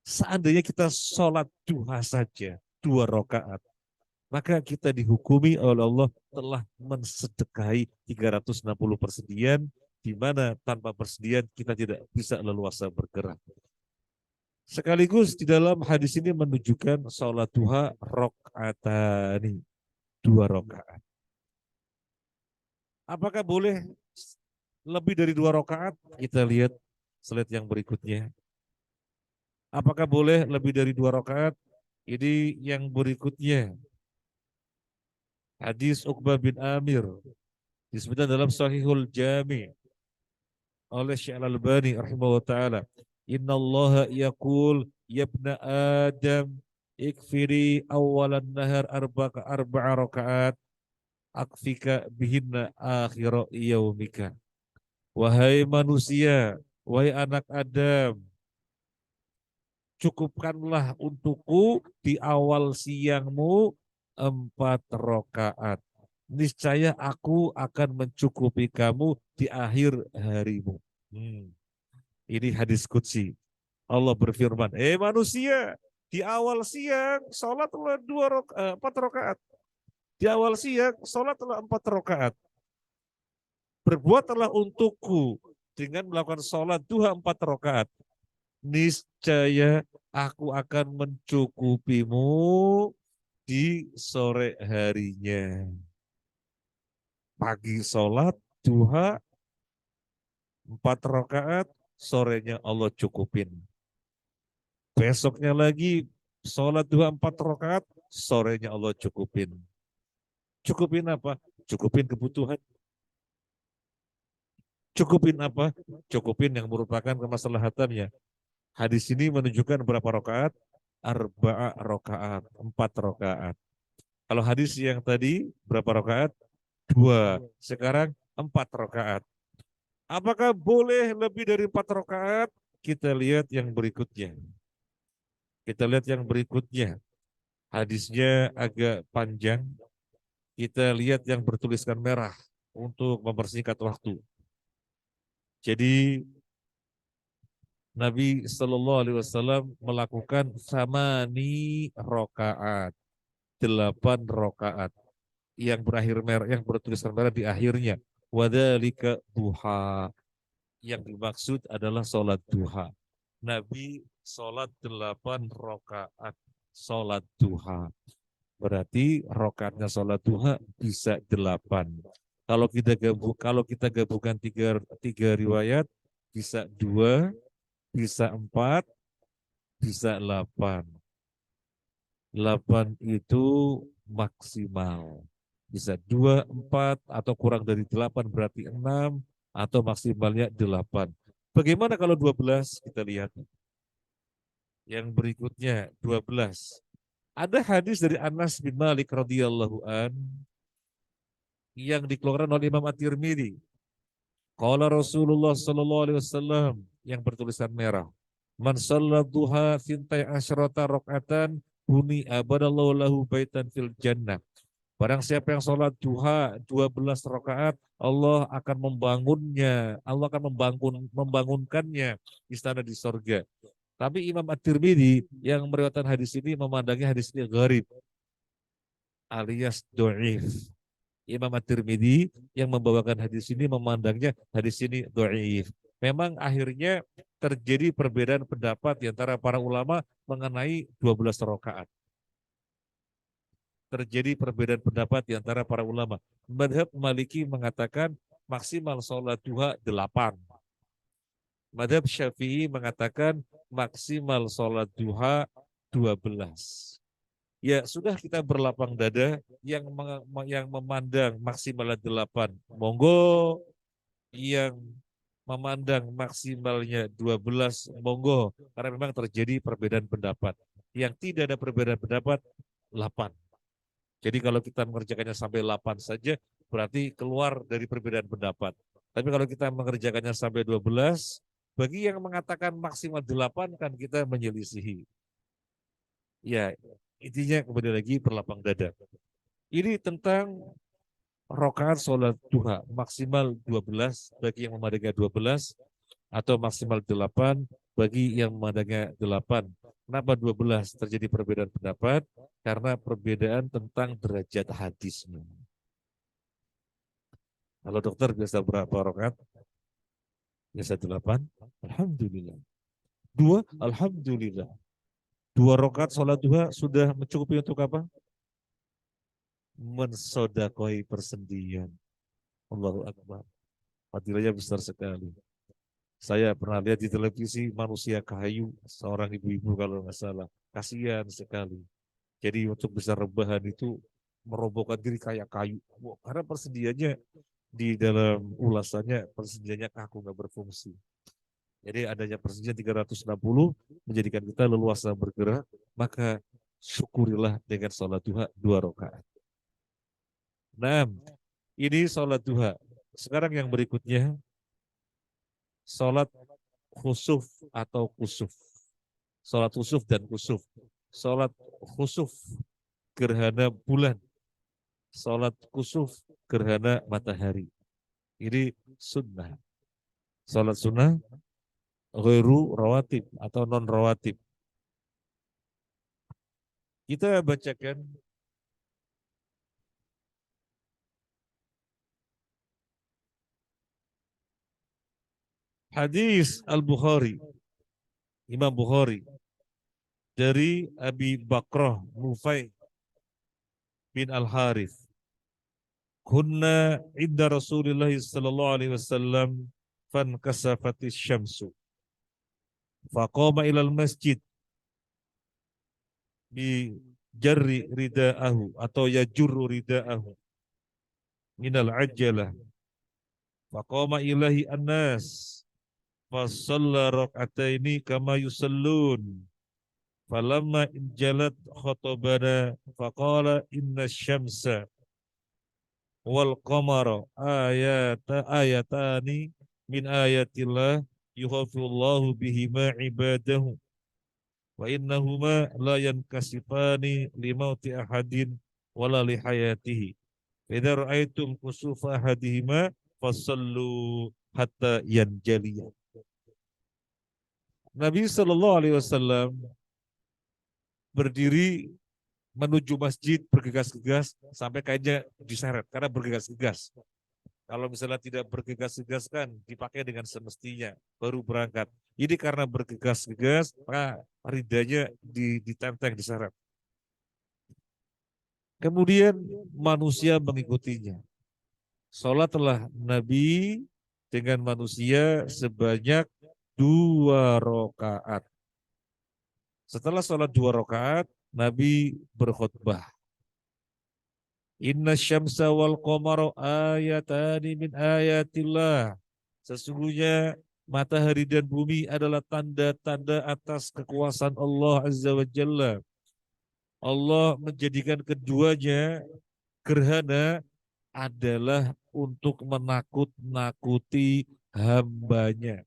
Seandainya kita sholat duha saja, 2 rakaat, maka kita dihukumi oleh Allah telah mensedekahi 360 persediaan, di mana tanpa persediaan kita tidak bisa leluasa bergerak. Sekaligus di dalam hadis ini menunjukkan sholat duha rakaatani, 2 rakaat. Apakah boleh lebih dari 2 rakaat? Kita lihat slide yang berikutnya. Apakah boleh lebih dari 2 rakaat? Ini yang berikutnya. Hadis Uqbah bin Amir disebutkan dalam Sahihul Jami oleh Syekh Al-Albani rahimahullah taala. Inna Allah yaqul yabna Adam ikfiri awalan nahar arba'a rakaat akfika bihinna akhira yaumika. Wahai manusia, wahai anak Adam, cukupkanlah untukku di awal siangmu 4 rakaat. Niscaya aku akan mencukupi kamu di akhir harimu. Ini hadis qudsi. Allah berfirman, manusia, di awal siang sholatlah 4 rakaat. Di awal siang sholatlah 4 rakaat. Berbuatlah untukku dengan melakukan sholat duha 4 rakaat. Niscaya aku akan mencukupimu di sore harinya. Pagi sholat duha 4 rakaat, sorenya Allah cukupin. Besoknya lagi sholat duha 4 rakaat, sorenya Allah cukupin. Cukupin apa? Cukupin kebutuhan. Cukupin apa? Cukupin yang merupakan kemaslahatannya. Hadis ini menunjukkan berapa rakaat? Arba'a rakaat, 4 rakaat. Kalau hadis yang tadi berapa rakaat? 2. Sekarang 4 rakaat. Apakah boleh lebih dari 4 rakaat? Kita lihat yang berikutnya. Kita lihat yang berikutnya. Hadisnya agak panjang. Kita lihat yang bertuliskan merah untuk mempersingkat waktu. Jadi Nabi Shallallahu Alaihi Wasallam melakukan samani rokaat, 8 rakaat yang berakhir merah, yang bertuliskan merah di akhirnya. Wadalika duha, yang dimaksud adalah sholat duha. Nabi sholat 8 rakaat sholat duha. Berarti rakaatnya sholat duha bisa 8. Kalau kita gabungkan tiga riwayat, bisa 2, bisa 4, bisa 8. 8 itu maksimal. Bisa 2, 4, atau kurang dari 8 berarti 6, atau maksimalnya 8. Bagaimana kalau 12? Kita lihat. Yang berikutnya 12. Ada hadis dari Anas bin Malik radhiyallahu an yang dikeluarkan oleh Imam At-Tirmidzi. Qala Rasulullah sallallahu alaihi wasallam yang bertulisan merah. Man shalla duha fintai asyrata rakaatan buni abadallahu lahu baitan fil jannah. Barang siapa yang sholat duha 12 rakaat, Allah akan membangunnya, Allah akan membangunkannya istana di sorga. Tapi Imam At-Tirmidzi yang meriwayatkan hadis ini memandangnya hadis ini gharib alias do'if. Imam At-Tirmidzi yang membawakan hadis ini memandangnya hadis ini do'if. Memang akhirnya terjadi perbedaan pendapat di antara para ulama mengenai 12 rakaat. Terjadi perbedaan pendapat di antara para ulama. Madhab Maliki mengatakan maksimal sholat duha 8. Madhab Syafi'i mengatakan maksimal sholat duha 12. Ya sudah, kita berlapang dada yang memandang maksimal 8. Monggo, yang memandang maksimalnya 12, monggo. Karena memang terjadi perbedaan pendapat. Yang tidak ada perbedaan pendapat 8. Jadi kalau kita mengerjakannya sampai 8 saja, berarti keluar dari perbedaan pendapat. Tapi kalau kita mengerjakannya sampai 12, bagi yang mengatakan maksimal 8 kan kita menyelisihi. Ya, intinya kembali lagi berlapang dada. Ini tentang rakaat sholat duha, maksimal 12 bagi yang memandangnya 12, atau maksimal 8 bagi yang memandangnya 8. Kenapa 12 terjadi perbedaan pendapat? Karena perbedaan tentang derajat hadisnya. Kalau dokter biasa berapa rakaat? Biasa 8. Alhamdulillah. 2, alhamdulillah. 2 rakaat sholat duha sudah mencukupi untuk apa? Mensodakoi persendian. Allahu Akbar. Fadilahnya besar sekali. Saya pernah lihat di televisi manusia kayu, seorang ibu-ibu kalau nggak salah. Kasihan sekali. Jadi untuk bisa rebahan itu merobohkan diri kayak kayu. Karena persendiannya di dalam ulasannya, persendiannya kaku, nggak berfungsi. Jadi adanya persendian 360 menjadikan kita leluasa bergerak, maka syukurilah dengan sholat duha 2 rakaat. Nah, ini sholat duha. Sekarang yang berikutnya, sholat khusuf atau kusuf. Sholat khusuf dan kusuf. Sholat khusuf, gerhana bulan. Sholat kusuf, gerhana matahari. Ini sunnah. Sholat sunnah, ghairu rawatib atau non rawatib. Kita bacakan hadis Al-Bukhari, Imam Bukhari, dari Abi Bakrah Nufai bin Al-Harith. Kunna inda Rasulullah sallallahu alaihi wasallam fankasafatis syamsu. Faqama ilal masjid bi jarri ridaahu atau yajurru ridaahu minal ajalah faqama ilahi annas fasalla rak'ataini kama yusallun falamma injalat khatabana faqala inna syamsa wal qamara ayatani min ayatillah yukhafillahu bihima ibadahu wa innahuma la yankasifani limauti ahadin wala lihayatihi. Idza ra'aitum kusufa ahadihima fasallu hatta yanjaliya. Nabi Shallallahu Alaihi Wasallam berdiri menuju masjid bergegas-gegas sampai kainnya diseret karena bergegas-gegas. Kalau misalnya tidak bergegas-gegas kan dipakai dengan semestinya baru berangkat. Jadi karena bergegas-gegas maka ridanya ditenteng diseret. Kemudian manusia mengikutinya. Sholatlah Nabi dengan manusia sebanyak 2 rakaat. Setelah sholat 2 rakaat, Nabi berkhutbah. Inna syamsa wal qamara ayatani min ayatillah. Sesungguhnya matahari dan bumi adalah tanda-tanda atas kekuasaan Allah Azza wa Jalla. Allah menjadikan keduanya gerhana adalah untuk menakut-nakuti hambanya.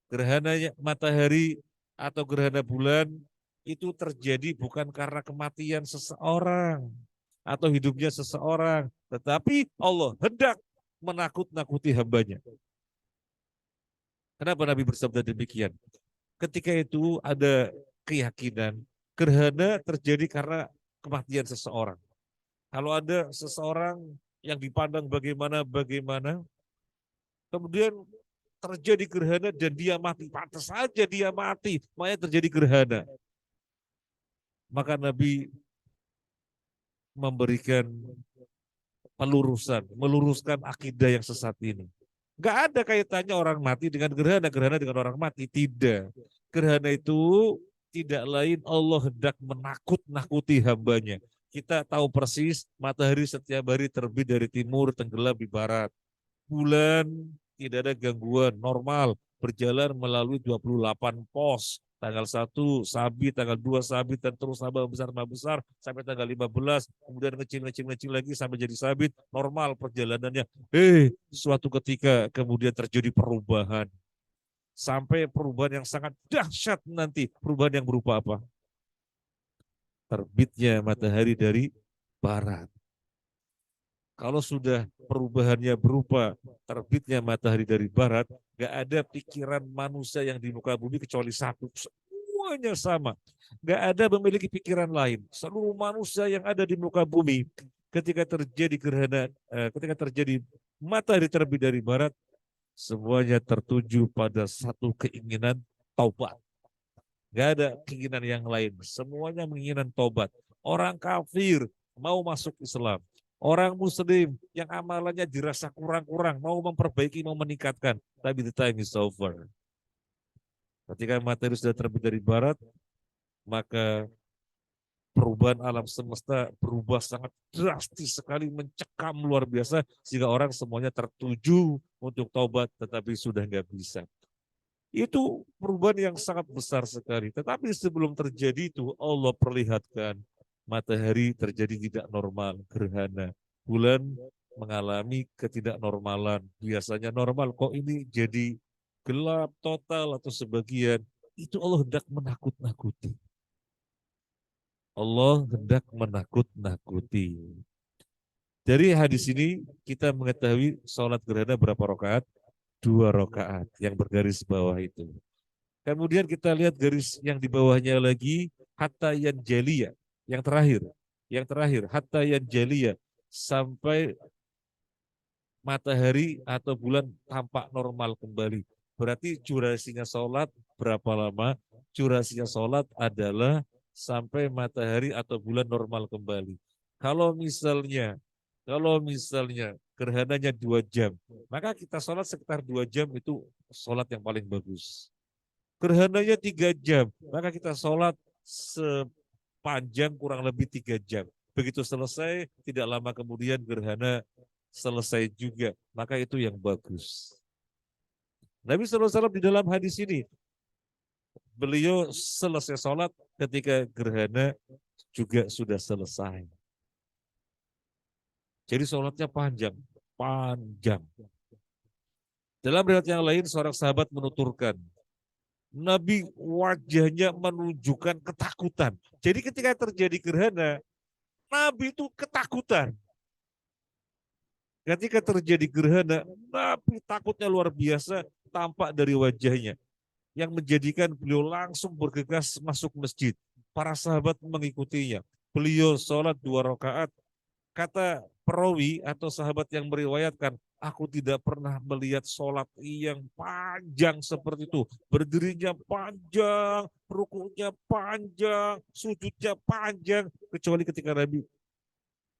Gerhana matahari atau gerhana bulan itu terjadi bukan karena kematian seseorang atau hidupnya seseorang, tetapi Allah hendak menakut-nakuti hambanya. Kenapa Nabi bersabda demikian? Ketika itu ada keyakinan gerhana terjadi karena kematian seseorang. Kalau ada seseorang yang dipandang bagaimana, kemudian terjadi gerhana dan dia mati, pantas saja dia mati, makanya terjadi gerhana. Maka Nabi memberikan meluruskan akidah yang sesat ini. Gak ada kaitannya orang mati dengan gerhana dengan orang mati, tidak. Gerhana itu tidak lain Allah hendak menakut-nakuti hambanya. Kita tahu persis matahari setiap hari terbit dari timur, tenggelam di barat. Bulan tidak ada gangguan, normal, berjalan melalui 28 pos. Tanggal 1 sabit, tanggal 2 sabit, dan terus tambah besar sampai tanggal 15, kemudian ngecil lagi sampai jadi sabit, normal perjalanannya. Suatu ketika kemudian terjadi perubahan. Sampai perubahan yang sangat dahsyat nanti. Perubahan yang berupa apa? Terbitnya matahari dari barat. Kalau sudah perubahannya berupa terbitnya matahari dari barat, gak ada pikiran manusia yang di muka bumi kecuali satu. Semuanya sama. Gak ada memiliki pikiran lain. Seluruh manusia yang ada di muka bumi, ketika terjadi gerhana, ketika terjadi matahari terbit dari barat, semuanya tertuju pada satu keinginan taubat. Gak ada keinginan yang lain. Semuanya menginginkan taubat. Orang kafir mau masuk Islam. Orang muslim yang amalannya dirasa kurang-kurang, mau memperbaiki, mau meningkatkan. Tapi the time is over. Ketika matahari sudah terbit dari barat, maka perubahan alam semesta berubah sangat drastis sekali, mencekam luar biasa, sehingga orang semuanya tertuju untuk taubat, tetapi sudah nggak bisa. Itu perubahan yang sangat besar sekali. Tetapi sebelum terjadi itu, Allah perlihatkan matahari terjadi tidak normal, gerhana. Bulan mengalami ketidaknormalan. Biasanya normal, kok ini jadi gelap total atau sebagian. Itu Allah hendak menakut-nakuti. Allah hendak menakut-nakuti. Dari hadis ini kita mengetahui sholat gerhana berapa rakaat? 2 rakaat yang bergaris bawah itu. Kemudian kita lihat garis yang di bawahnya lagi, hatta yan jaliyah, yang terakhir hatta yan jaliyah, sampai matahari atau bulan tampak normal kembali. Berarti durasinya sholat berapa lama? Durasinya sholat adalah sampai matahari atau bulan normal kembali. Kalau misalnya gerhananya 2 jam, maka kita sholat sekitar 2 jam itu sholat yang paling bagus. Gerhananya 3 jam, maka kita sholat panjang kurang lebih 3 jam. Begitu selesai, tidak lama kemudian gerhana selesai juga. Maka itu yang bagus. Nabi SAW di dalam hadis ini, beliau selesai sholat ketika gerhana juga sudah selesai. Jadi sholatnya panjang, panjang. Dalam riwayat yang lain, seorang sahabat menuturkan, Nabi wajahnya menunjukkan ketakutan. Jadi ketika terjadi gerhana, Nabi itu ketakutan. Ketika terjadi gerhana, Nabi takutnya luar biasa tampak dari wajahnya. Yang menjadikan beliau langsung bergegas masuk masjid. Para sahabat mengikutinya. Beliau sholat 2 rakaat. Kata perawi atau sahabat yang meriwayatkan, aku tidak pernah melihat sholat yang panjang seperti itu. Berdirinya panjang, rukunya panjang, sujudnya panjang. Kecuali ketika Nabi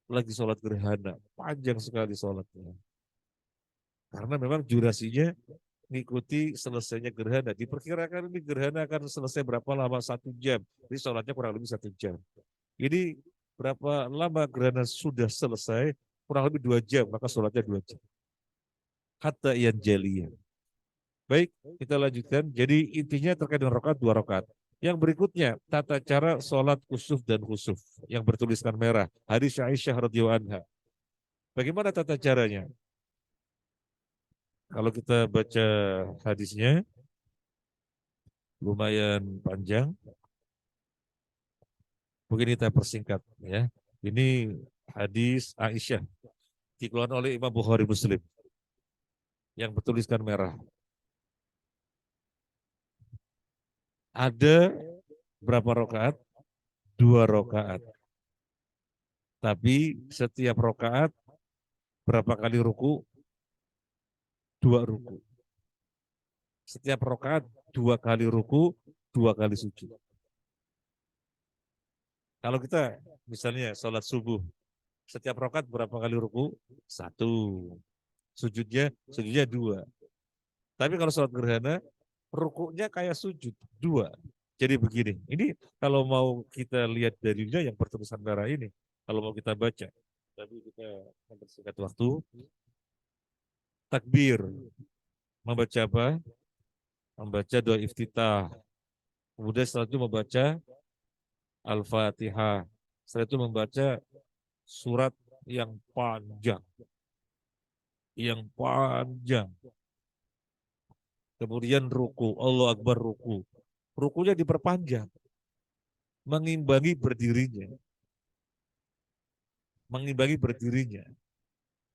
lagi sholat gerhana. Panjang sekali sholatnya. Karena memang durasinya mengikuti selesainya gerhana. Diperkirakan ini gerhana akan selesai berapa lama? 1 jam. Jadi sholatnya kurang lebih 1 jam. Ini berapa lama gerhana sudah selesai? Kurang lebih 2 jam, maka sholatnya 2 jam. Hatta yang jaliya. Baik, kita lanjutkan. Jadi intinya terkait dengan rakaat 2 rakaat. Yang berikutnya, tata cara sholat kusuf dan khusuf yang bertuliskan merah. Hadis Aisyah radhiyallahu anha. Bagaimana tata caranya? Kalau kita baca hadisnya, lumayan panjang. Mungkin kita persingkat ya. Ini hadis Aisyah dikeluarkan oleh Imam Bukhari Muslim yang bertuliskan merah. Ada berapa rakaat? 2 rakaat. Tapi setiap rakaat berapa kali ruku? 2 ruku. Setiap rakaat 2 kali ruku, 2 kali sujud. Kalau kita misalnya sholat subuh, setiap rakaat berapa kali ruku? 1. Sujudnya 2. Tapi kalau sholat gerhana, rukunya kayak sujud 2. Jadi begini, ini kalau mau kita lihat dalilnya yang bertulisan merah ini, kalau mau kita baca, tapi kita mempersingkat waktu, takbir, membaca apa? Membaca doa iftitah. Kemudian setelah itu membaca Al-Fatihah. Setelah itu membaca surat yang panjang. Yang panjang. Kemudian ruku, Allah Akbar ruku. Rukunya diperpanjang. Mengimbangi berdirinya. Mengimbangi berdirinya.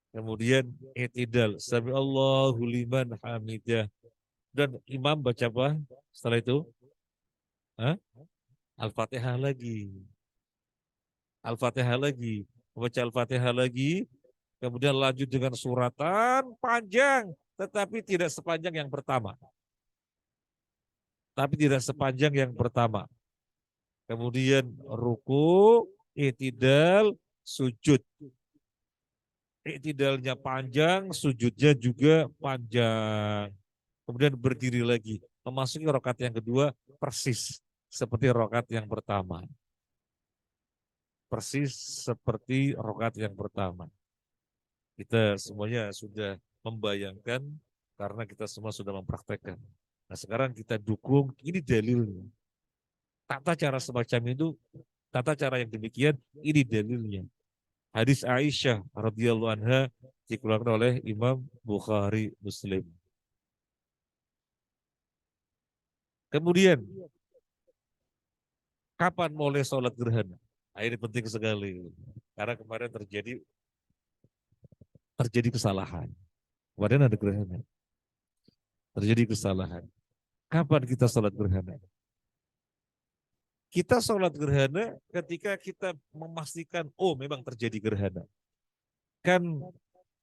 Kemudian i'tidal. Sami Allahu liman hamidah. Dan imam baca apa? Setelah itu? Hah? Al-Fatihah lagi. Al-Fatihah lagi. Membaca Al-Fatihah lagi. Kemudian lanjut dengan suratan panjang. Tetapi tidak sepanjang yang pertama. Tapi tidak sepanjang yang pertama. Kemudian ruku, i'tidal, sujud. I'tidalnya panjang, sujudnya juga panjang. Kemudian berdiri lagi. Memasuki rakaat yang kedua persis seperti rakaat yang pertama. Persis seperti rakaat yang pertama. Kita semuanya sudah membayangkan karena kita semua sudah mempraktekkan. Nah sekarang kita dukung, ini dalilnya. Tata cara semacam itu, tata cara yang demikian, ini dalilnya. Hadis Aisyah radhiyallahu anha dikeluarkan oleh Imam Bukhari Muslim. Kemudian, kapan mulai sholat gerhana? Nah, ini penting sekali. Karena kemarin terjadi kesalahan. Kemarin ada gerhana. Terjadi kesalahan. Kapan kita sholat gerhana? Kita sholat gerhana ketika kita memastikan, oh memang terjadi gerhana. Kan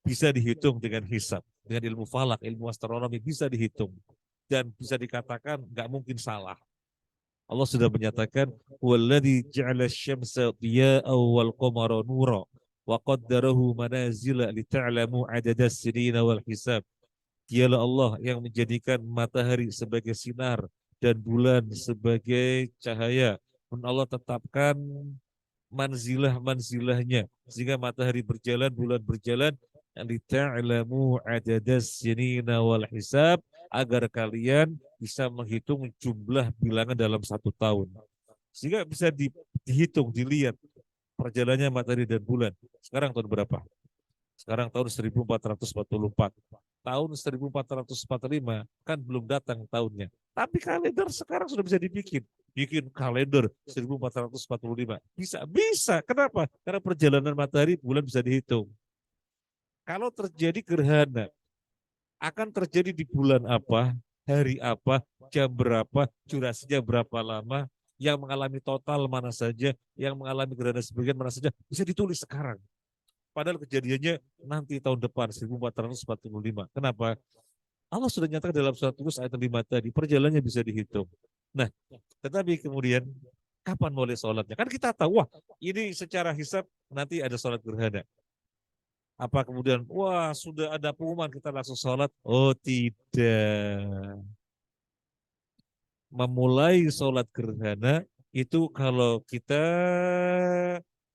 bisa dihitung dengan hisab. Dengan ilmu falak, ilmu astronomi bisa dihitung. Dan bisa dikatakan nggak mungkin salah. Allah sudah menyatakan, "Walladzi ja'ala asy-syamsa diya'an wal qamara nura wa qaddarahu manazila lita'lamu 'adadas sinina wal hisab." Dialah Allah yang menjadikan matahari sebagai sinar dan bulan sebagai cahaya pun Allah tetapkan manzilah-manzilahnya sehingga matahari berjalan, bulan berjalan, lita'lamu adadas sinina wal hisab, agar kalian bisa menghitung jumlah bilangan dalam satu tahun. Sehingga bisa dihitung, dilihat perjalannya matahari dan bulan. Sekarang tahun berapa? Sekarang tahun 1444. Tahun 1445 kan belum datang tahunnya. Tapi kalender sekarang sudah bisa dibikin. Bikin kalender 1445. Bisa, bisa. Kenapa? Karena perjalanan matahari bulan bisa dihitung. Kalau terjadi gerhana, akan terjadi di bulan apa, hari apa, jam berapa, durasinya berapa lama, yang mengalami total mana saja, yang mengalami gerhana sebagian mana saja, bisa ditulis sekarang. Padahal kejadiannya nanti tahun depan 1445. Kenapa? Allah sudah nyatakan dalam surat Yunus ayat 5 tadi, perjalanannya bisa dihitung. Nah, tetapi kemudian kapan mulai sholatnya? Kan kita tahu, wah ini secara hisab nanti ada sholat gerhana. Apa kemudian, wah sudah ada pengumuman kita langsung sholat? Oh tidak. Memulai sholat gerhana itu kalau kita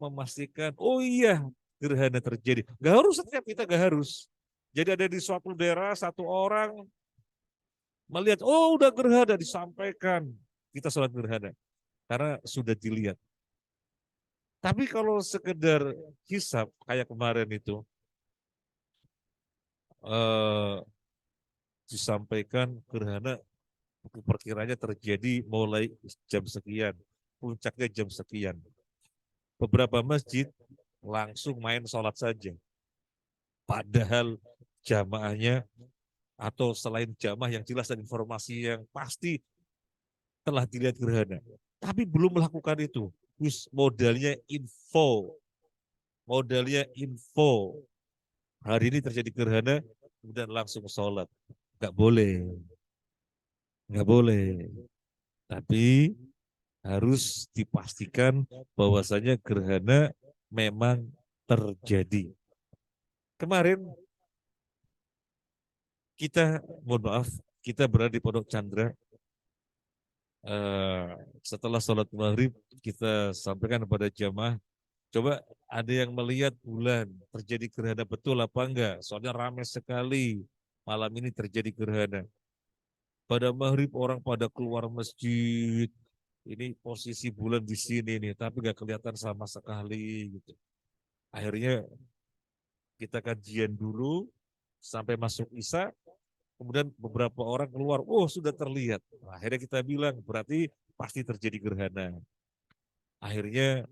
memastikan, oh iya gerhana terjadi. Gak harus setiap kita, gak harus. Jadi ada di suatu daerah satu orang melihat, oh udah gerhana, disampaikan. Kita sholat gerhana. Karena sudah dilihat. Tapi kalau sekedar hisab kayak kemarin itu, eh, disampaikan gerhana perkiranya terjadi mulai jam sekian, puncaknya jam sekian. Beberapa masjid langsung main sholat saja. Padahal jamaahnya atau selain jamaah yang jelas dan informasi yang pasti telah dilihat gerhana. Tapi belum melakukan itu. Terus modalnya info. Modalnya info. Hari ini terjadi gerhana, kemudian langsung sholat. Nggak boleh. Nggak boleh. Tapi harus dipastikan bahwasanya gerhana memang terjadi. Kemarin kita, mohon maaf, kita berada di Pondok Chandra. Eh, Setelah sholat maghrib, kita sampaikan kepada jamaah, coba ada yang melihat bulan, terjadi gerhana betul apa enggak? Soalnya ramai sekali malam ini terjadi gerhana. Pada maghrib orang pada keluar masjid, ini posisi bulan di sini nih, tapi nggak kelihatan sama sekali gitu. Akhirnya kita kajian dulu sampai masuk Isya, kemudian beberapa orang keluar, oh sudah terlihat. Nah, akhirnya kita bilang berarti pasti terjadi gerhana. Akhirnya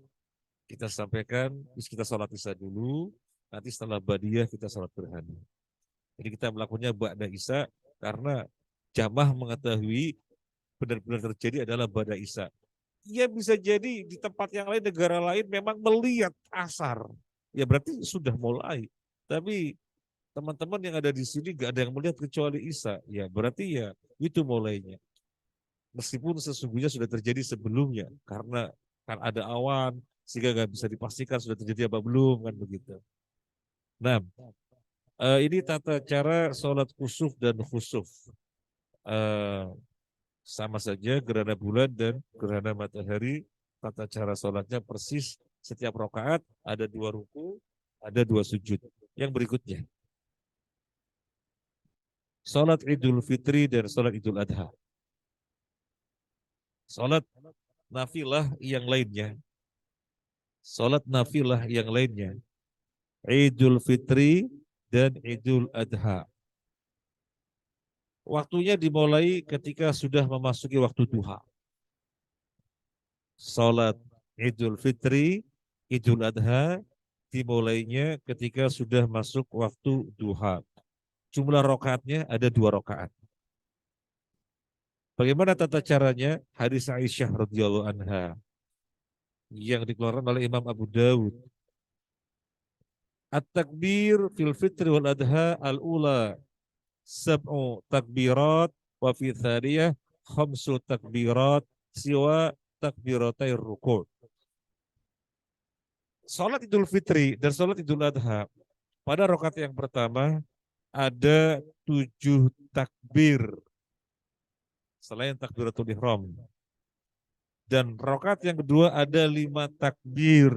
kita sampaikan, terus kita sholat Isya dulu, nanti setelah Badiah kita sholat gerhana. Jadi kita melakukannya Ba'da Isya karena jamaah mengetahui benar-benar terjadi adalah Ba'da Isya. Ya bisa jadi di tempat yang lain, negara lain memang melihat asar. Ya berarti sudah mulai. Tapi teman-teman yang ada di sini gak ada yang melihat kecuali Isa. Ya berarti ya itu mulainya. Meskipun sesungguhnya sudah terjadi sebelumnya. Karena kan ada awan, sehingga gak bisa dipastikan sudah terjadi apa belum, kan begitu. Nah, ini tata cara sholat khusuf dan khusuf. Eh, Sama saja gerhana bulan dan gerhana matahari, tata cara sholatnya persis. Setiap rakaat ada 2 ruku, ada 2 sujud. Yang berikutnya, sholat Idul Fitri dan sholat Idul Adha. Sholat nafilah yang lainnya, sholat nafilah yang lainnya, Idul Fitri dan Idul Adha. Waktunya dimulai ketika sudah memasuki waktu duha. Sholat Idul Fitri, Idul Adha dimulainya ketika sudah masuk waktu duha. Jumlah rakaatnya ada 2 rakaat. Bagaimana tata caranya? Hadis Aisyah radhiyallahu anha yang dikeluarkan oleh Imam Abu Dawud. At-takbir fil fitri wal adha al-ula sab'u takbirat wa fi thaniyah khamsu takbirat siwa takbiratai ruku'. Salat Idul Fitri dan salat Idul Adha pada rakaat yang pertama ada 7 takbir selain takbiratul ihram. Dan rakaat yang kedua ada 5 takbir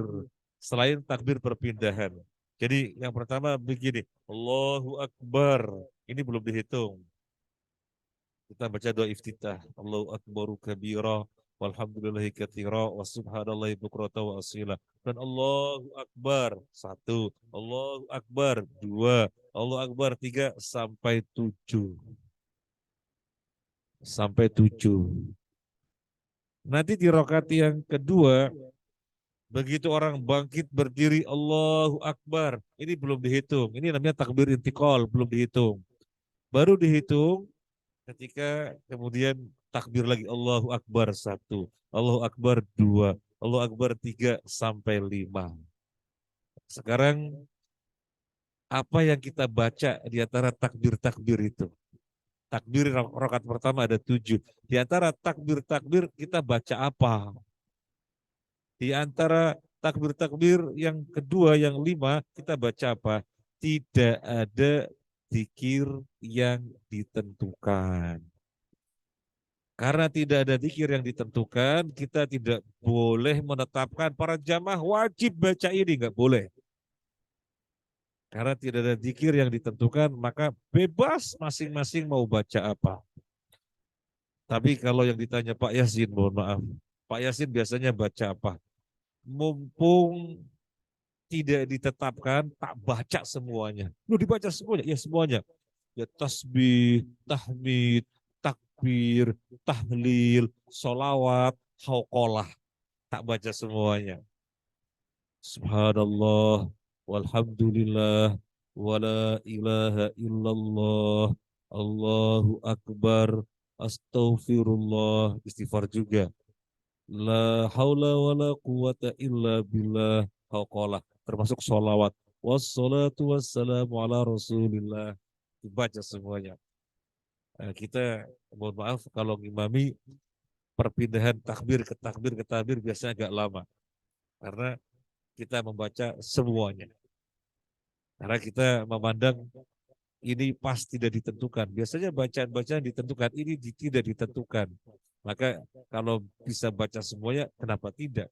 selain takbir perpindahan. Jadi yang pertama begini, Allahu Akbar. Ini belum dihitung. Kita baca doa iftitah. Allahu Akbaru kabira walhamdulillahi katsira wa subhanallahi bukrata wa asila. Dan Allahu Akbar 1, Allahu Akbar 2, Allahu Akbar 3 sampai 7. Sampai 7. Nanti di rakaat yang kedua, begitu orang bangkit berdiri Allahu Akbar, ini belum dihitung. Ini namanya takbir intikal, belum dihitung. Baru dihitung ketika kemudian takbir lagi Allahu Akbar 1, Allahu Akbar 2, Allahu Akbar 3 sampai 5. Sekarang apa yang kita baca di antara takbir-takbir itu? Takbir rakaat pertama ada 7. Di antara takbir-takbir kita baca apa? Di antara takbir-takbir yang kedua, yang 5, kita baca apa? Tidak ada zikir yang ditentukan. Karena tidak ada zikir yang ditentukan, kita tidak boleh menetapkan para jamaah wajib baca ini, nggak boleh. Karena tidak ada zikir yang ditentukan, maka bebas masing-masing mau baca apa. Tapi kalau yang ditanya Pak Yasin, mohon maaf. Pak Yasin biasanya baca apa? Mumpung tidak ditetapkan, tak baca semuanya. Lu dibaca semuanya? Ya semuanya. Ya tasbih, tahmid, takbir, tahlil, solawat, hauqolah. Tak baca semuanya. Subhanallah, walhamdulillah, wala ilaha illallah, Allahu Akbar, astaghfirullah, istighfar juga. La haula wala quwata illa billah, hauqalah, termasuk sholawat. Wassalatu wassalamu ala rasulillah, dibaca semuanya. Kita mohon maaf kalau ngimami perpindahan takbir ke takbir biasanya agak lama. Karena kita membaca semuanya. Karena kita memandang ini pas tidak ditentukan. Biasanya bacaan-bacaan ditentukan, ini tidak ditentukan. Maka kalau bisa baca semuanya, kenapa tidak?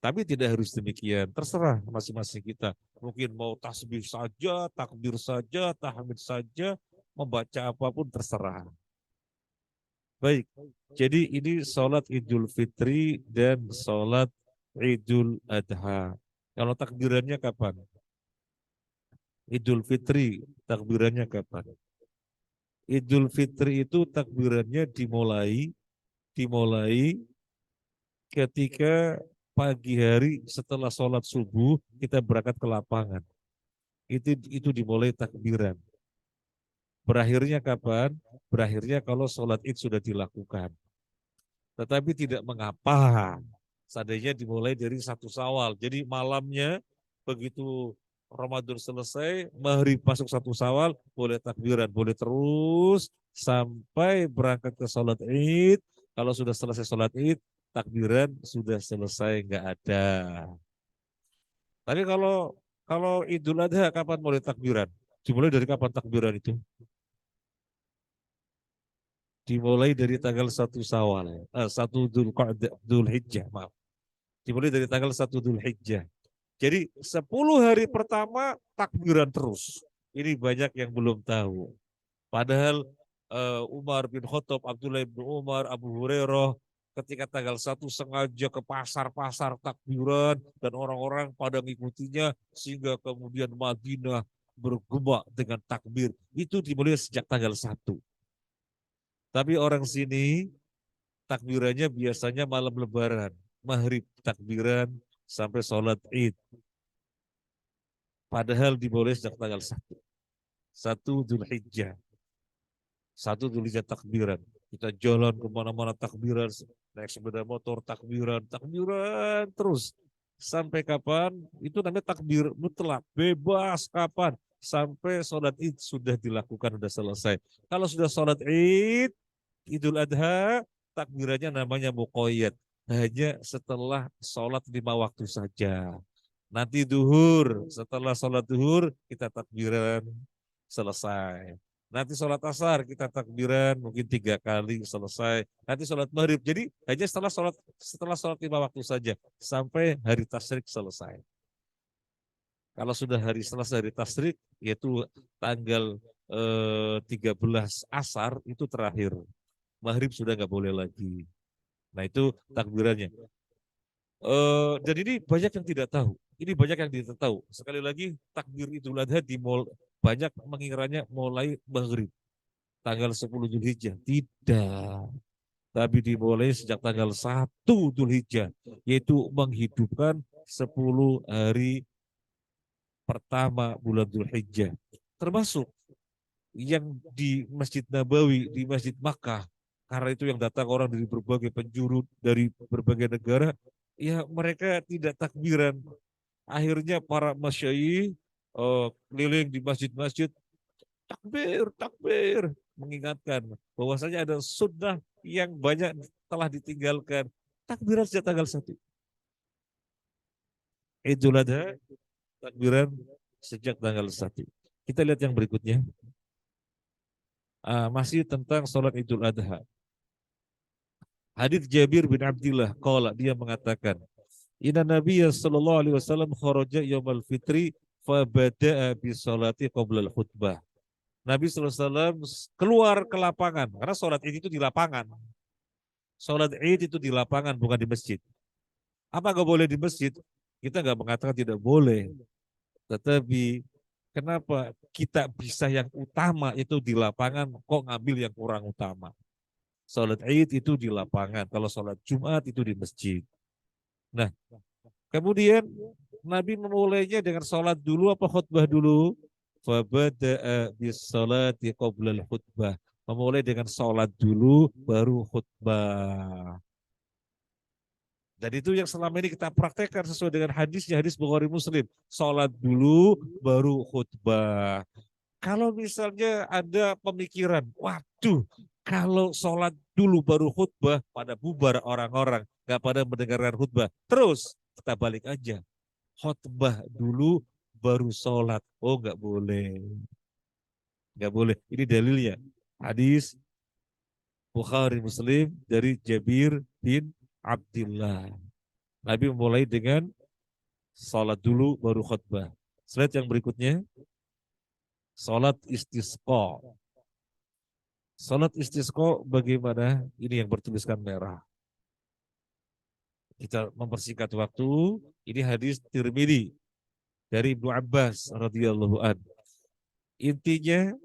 Tapi tidak harus demikian. Terserah masing-masing kita. Mungkin mau tasbih saja, takbir saja, tahmid saja, membaca apapun terserah. Baik, jadi ini sholat Idul Fitri dan sholat Idul Adha. Kalau takbirannya kapan? Idul Fitri, takbirannya kapan? Idul Fitri itu takbirannya dimulai ketika pagi hari setelah sholat subuh kita berangkat ke lapangan. Itu dimulai takbiran. Berakhirnya kapan? Berakhirnya kalau sholat id sudah dilakukan. Tetapi tidak mengapa. Seandainya dimulai dari 1 Syawal. Jadi malamnya begitu Ramadan selesai, maghrib masuk 1 Syawal, boleh takbiran, boleh terus sampai berangkat ke sholat id. Kalau sudah selesai sholat id, takbiran sudah selesai, nggak ada. Tapi kalau Idul Adha kapan mulai takbiran? Dimulai dari kapan takbiran itu? Dimulai dari tanggal 1 Syawal, 1 Dzulhijjah, maaf. Dimulai dari tanggal 1 Dzulhijjah. Jadi 10 hari pertama takbiran terus. Ini banyak yang belum tahu. Padahal Umar bin Khattab, Abdullah bin Umar, Abu Hurairah ketika tanggal 1 sengaja ke pasar-pasar takbiran dan orang-orang pada mengikutinya sehingga kemudian Madinah bergema dengan takbir. Itu dimulai sejak tanggal 1. Tapi orang sini takbirannya biasanya malam lebaran, maghrib takbiran sampai sholat id. Padahal dimulai sejak tanggal 1. 1 Dzulhijjah. 1 Dzulhijjah takbiran. Kita jalan kemana-mana takbiran, naik sepeda motor takbiran, takbiran terus. Sampai kapan? Itu namanya takbir mutlak, bebas kapan. Sampai sholat id sudah dilakukan, sudah selesai. Kalau sudah sholat id, Idul Adha, takbirannya namanya muqayyad. Hanya setelah sholat 5 waktu saja. Nanti duhur, setelah sholat duhur, kita takbiran selesai. Nanti sholat asar kita takbiran mungkin 3 kali selesai. Nanti sholat maghrib. Jadi hanya setelah sholat 5 waktu saja sampai hari tasyrik selesai. Kalau sudah selesai hari tasyrik, yaitu tanggal 13 asar itu terakhir. Maghrib sudah nggak boleh lagi. Nah itu takbirannya. Dan ini banyak yang tidak tahu. Ini banyak yang tidak tahu. Sekali lagi takbir Idul Adha banyak mengiranya mulai maghrib tanggal 10 Dzulhijjah. Tidak. Tapi dimulai sejak tanggal 1 Dzulhijjah, yaitu menghidupkan 10 hari pertama bulan Dzulhijjah. Termasuk yang di Masjid Nabawi, di Masjid Makkah, karena itu yang datang orang dari berbagai penjuru, dari berbagai negara, ya mereka tidak takbiran. Akhirnya para masyayikh keliling di masjid-masjid, takbir, takbir, mengingatkan bahwasanya ada sunnah yang banyak telah ditinggalkan. Takbiran sejak tanggal 1. Idul Adha, takbiran sejak tanggal 1. Kita lihat yang berikutnya. Masih tentang sholat Idul Adha. Hadits Jabir bin Abdullah qala, dia mengatakan, Inna Nabiyya sallallahu alaihi wasallam kharaja yaumal fitri fa bada'a bi sholati qabla al-khutbah. Nabi sallallahu alaihi wasallam keluar ke lapangan karena sholat Id itu di lapangan. Sholat Id itu di lapangan bukan di masjid. Apa nggak boleh di masjid? Kita nggak mengatakan tidak boleh. Tetapi kenapa kita bisa yang utama itu di lapangan, kok ngambil yang kurang utama? Sholat Id itu di lapangan, kalau sholat Jumat itu di masjid. Nah, kemudian Nabi memulainya dengan sholat dulu apa khutbah dulu? Fabada'a bis sholati qoblal khutbah. Memulai dengan sholat dulu, baru khutbah. Dan itu yang selama ini kita praktekkan sesuai dengan hadisnya, hadis Bukhari Muslim. Sholat dulu, baru khutbah. Kalau misalnya ada pemikiran, waduh, kalau sholat dulu baru khutbah, pada bubar orang-orang, nggak pada mendengarkan khutbah. Terus kita balik aja, khutbah dulu baru sholat. Oh nggak boleh, nggak boleh. Ini dalilnya, hadis Bukhari Muslim dari Jabir bin Abdullah. Nabi memulai dengan sholat dulu baru khutbah. Slide yang berikutnya, sholat istisqa. Salat istisqa bagaimana? Ini yang bertuliskan merah. Kita mempersingkat waktu. Ini hadis Tirmidzi dari Ibnu Abbas radhiyallahu an. Intinya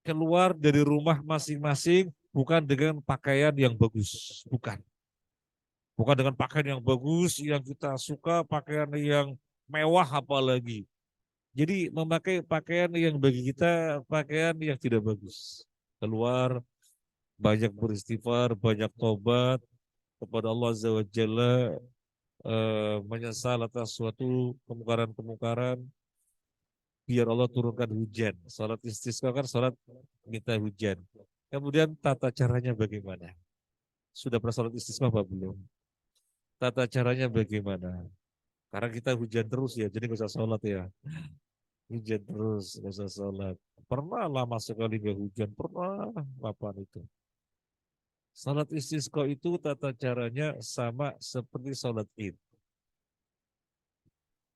keluar dari rumah masing-masing bukan dengan pakaian yang bagus, bukan. Bukan dengan pakaian yang bagus yang kita suka, pakaian yang mewah apalagi. Jadi memakai pakaian yang bagi kita pakaian yang tidak bagus. Keluar banyak beristighfar, banyak tobat kepada Allah Azza wa Jalla, menyesal atas suatu kemungkaran-kemungkaran, biar Allah turunkan hujan. Salat istisqa kan salat minta hujan. Kemudian tata caranya bagaimana? Sudah pernah salat istisqa apa belum? Tata caranya bagaimana? Karena kita hujan terus ya, jadi nggak usah sholat ya. Hujan terus, nggak usah sholat. Pernah lama sekali nggak hujan, pernah kapan itu. Salat istisqa itu tata caranya sama seperti salat Id.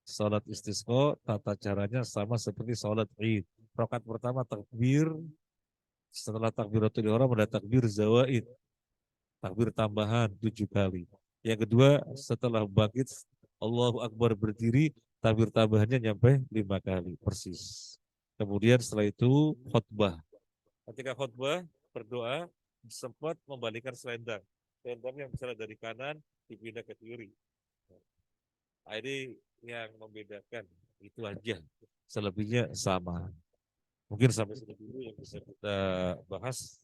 Salat istisqa tata caranya sama seperti salat Id. Rakaat pertama takbir, setelah takbiratul ihram ada takbir zawaid, takbir tambahan 7 kali. Yang kedua setelah bangkit Allahu Akbar berdiri, takbir tambahannya nyampe 5 kali persis. Kemudian setelah itu khutbah. Ketika khutbah berdoa sempat membalikkan selendang. Selendang yang misalnya dari kanan dipindah ke kiri. Nah, ini yang membedakan, itu aja. Selebihnya sama. Mungkin sampai sini dulu yang bisa kita bahas.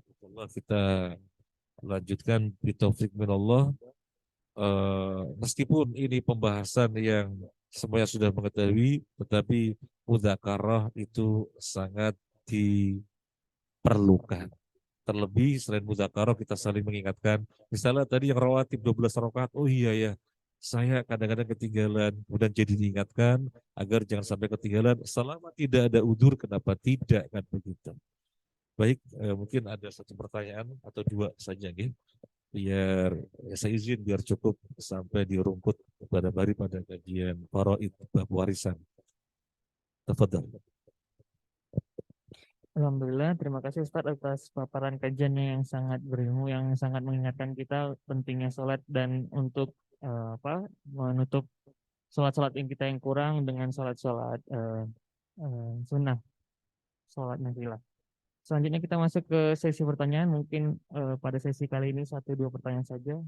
Insyaallah kita lanjutkan bitaufik minallah. Meskipun ini pembahasan yang semuanya sudah mengetahui, tetapi mudzakarah itu sangat diperlukan. Terlebih selain mudzakarah kita saling mengingatkan. Misalnya tadi yang rawatib 12 rakaat, oh iya ya, saya kadang-kadang ketinggalan, kemudian jadi diingatkan agar jangan sampai ketinggalan. Selama tidak ada udzur, kenapa tidak kan begitu? Baik, mungkin ada satu pertanyaan atau dua saja, nggih. Biar saya izin biar cukup sampai di rumput pada kajian faraid bab warisan. Tafadhal. Alhamdulillah, terima kasih Ustadz atas paparan kajiannya yang sangat berilmu, yang sangat mengingatkan kita pentingnya sholat dan untuk menutup sholat-sholat yang kita yang kurang dengan sholat-sholat sunnah, sholat nafilah. Selanjutnya kita masuk ke sesi pertanyaan. Mungkin pada sesi kali ini satu dua pertanyaan saja.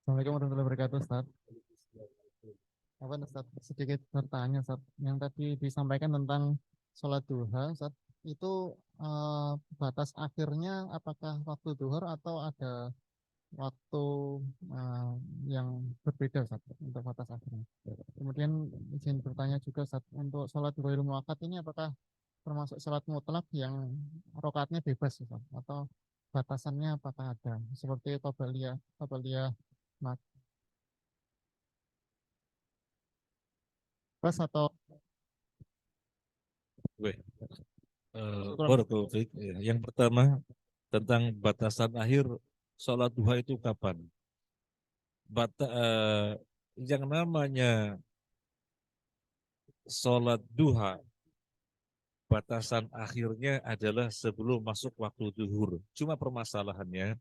Assalamualaikum warahmatullahi wabarakatuh, Ustaz. Apa Ustaz, sedikit bertanya, Ustaz. Yang tadi disampaikan tentang sholat duha, Ustaz, itu batas akhirnya apakah waktu duhur atau ada waktu eh, yang berbeda, Ustaz, untuk batas akhirnya? Kemudian izin bertanya juga, Ustaz, untuk sholat duha muakkad ini apakah termasuk sholat mutlak yang rokaatnya bebas, Ustaz, atau batasannya apakah ada? Seperti Qobliyah, Mas atau Baik. Barakallahu fiik. Ya, yang pertama tentang batasan akhir sholat duha itu kapan? Yang namanya sholat duha batasan akhirnya adalah sebelum masuk waktu duhur. Cuma permasalahannya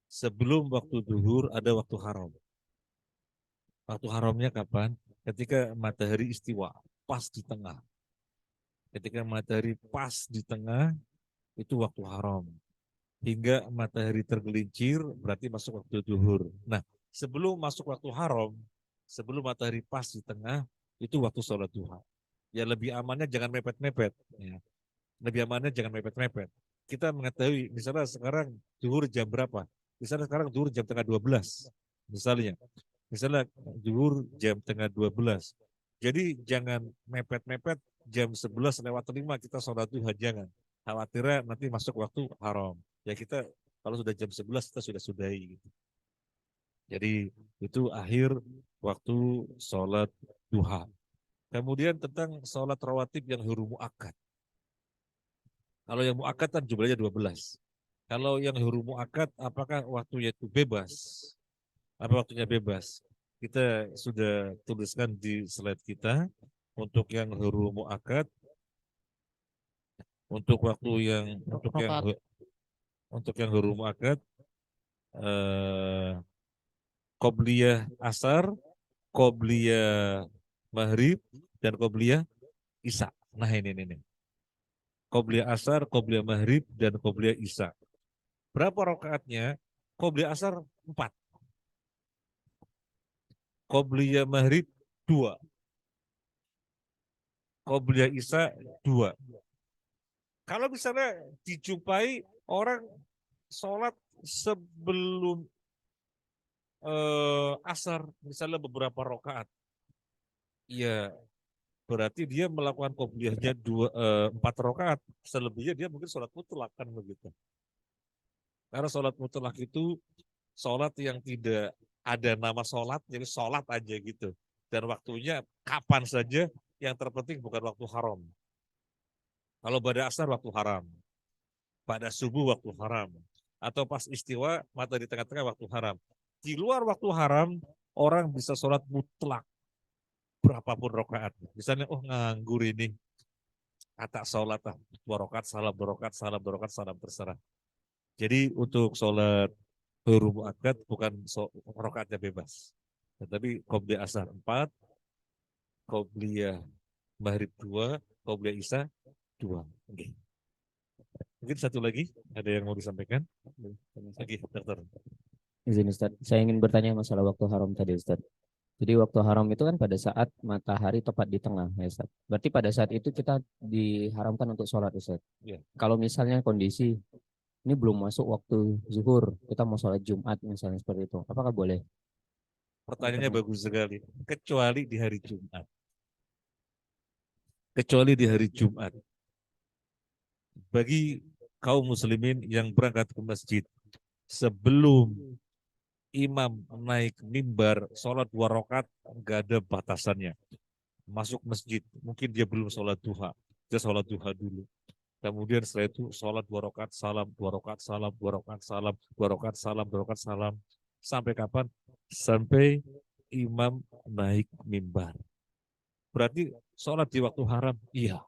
sebelum waktu duhur ada waktu haram. Waktu haramnya kapan? Ketika matahari istiwa, pas di tengah. Ketika matahari pas di tengah, itu waktu haram. Hingga matahari tergelincir, berarti masuk waktu duhur. Nah, sebelum masuk waktu haram, sebelum matahari pas di tengah, itu waktu sholat duha. Ya lebih amannya jangan mepet-mepet. Ya. Lebih amannya jangan mepet-mepet. Kita mengetahui, misalnya sekarang duhur jam berapa? Misalnya sekarang duhur jam tengah 12. Misalnya. Misalnya duhur jam tengah 12. Jadi jangan mepet-mepet jam 11 lewat 5 kita sholat duha, jangan. Khawatirnya nanti masuk waktu haram. Ya kita kalau sudah jam 11 kita sudah sudahi. Gitu. Jadi itu akhir waktu sholat duha. Kemudian tentang sholat rawatib yang huru muakkad. Kalau yang muakkad kan jumlahnya 12. Kalau yang huru muakkad apakah waktunya itu bebas? Apa waktunya bebas? Kita sudah tuliskan di slide kita untuk yang huru muakkad, untuk waktu yang rokaat? untuk yang huru muakkad eh, qobliyah asar, qobliyah maghrib dan qobliyah isya. Nah ini. Qobliyah asar, qobliyah maghrib dan qobliyah isya. Berapa rakaatnya? Qobliyah asar 4. Qobliyah maghrib 2. Qobliyah isya 2. Kalau misalnya dijumpai orang sholat sebelum asar, misalnya beberapa rakaat, ya berarti dia melakukan qobliyahnya 4 rakaat, selebihnya dia mungkin sholat mutlak kan begitu. Karena sholat mutlak itu sholat yang tidak ada nama sholat, jadi sholat aja gitu. Dan waktunya kapan saja, yang terpenting bukan waktu haram. Kalau pada asar waktu haram, pada subuh waktu haram, atau pas istiwa mata di tengah-tengah waktu haram. Di luar waktu haram, orang bisa sholat mutlak berapapun rakaat. Misalnya, oh nganggur ini, kata sholat 2 rakaat, salam 2 rakaat, salam terserah. Jadi untuk sholat huruf akad bukan rakaatnya bebas. Tetapi qobliyah asar 4, qobliyah maghrib 2, qobliyah isya 2. Okay. Mungkin satu lagi, ada yang mau disampaikan? Lagi, dokter. Izin Ustaz, saya ingin bertanya masalah waktu haram tadi Ustaz. Jadi waktu haram itu kan pada saat matahari tepat di tengah ya Ustaz. Berarti pada saat itu kita diharamkan untuk sholat Ustaz. Ya. Kalau misalnya kondisi ini belum masuk waktu zuhur, kita mau sholat Jumat misalnya seperti itu, apakah boleh? Pertanyaannya bagus sekali. Kecuali di hari Jumat. Kecuali di hari Jumat. Bagi kaum muslimin yang berangkat ke masjid sebelum imam naik mimbar, sholat 2 rakaat, nggak ada batasannya. Masuk masjid, mungkin dia belum sholat duha, dia sholat duha dulu. Kemudian setelah itu sholat 2 rakaat salam, 2 rakaat salam, 2 rakaat salam, 2 rakaat salam, 2 rakaat salam. Sampai kapan? Sampai imam naik mimbar. Berarti sholat di waktu haram? Iya.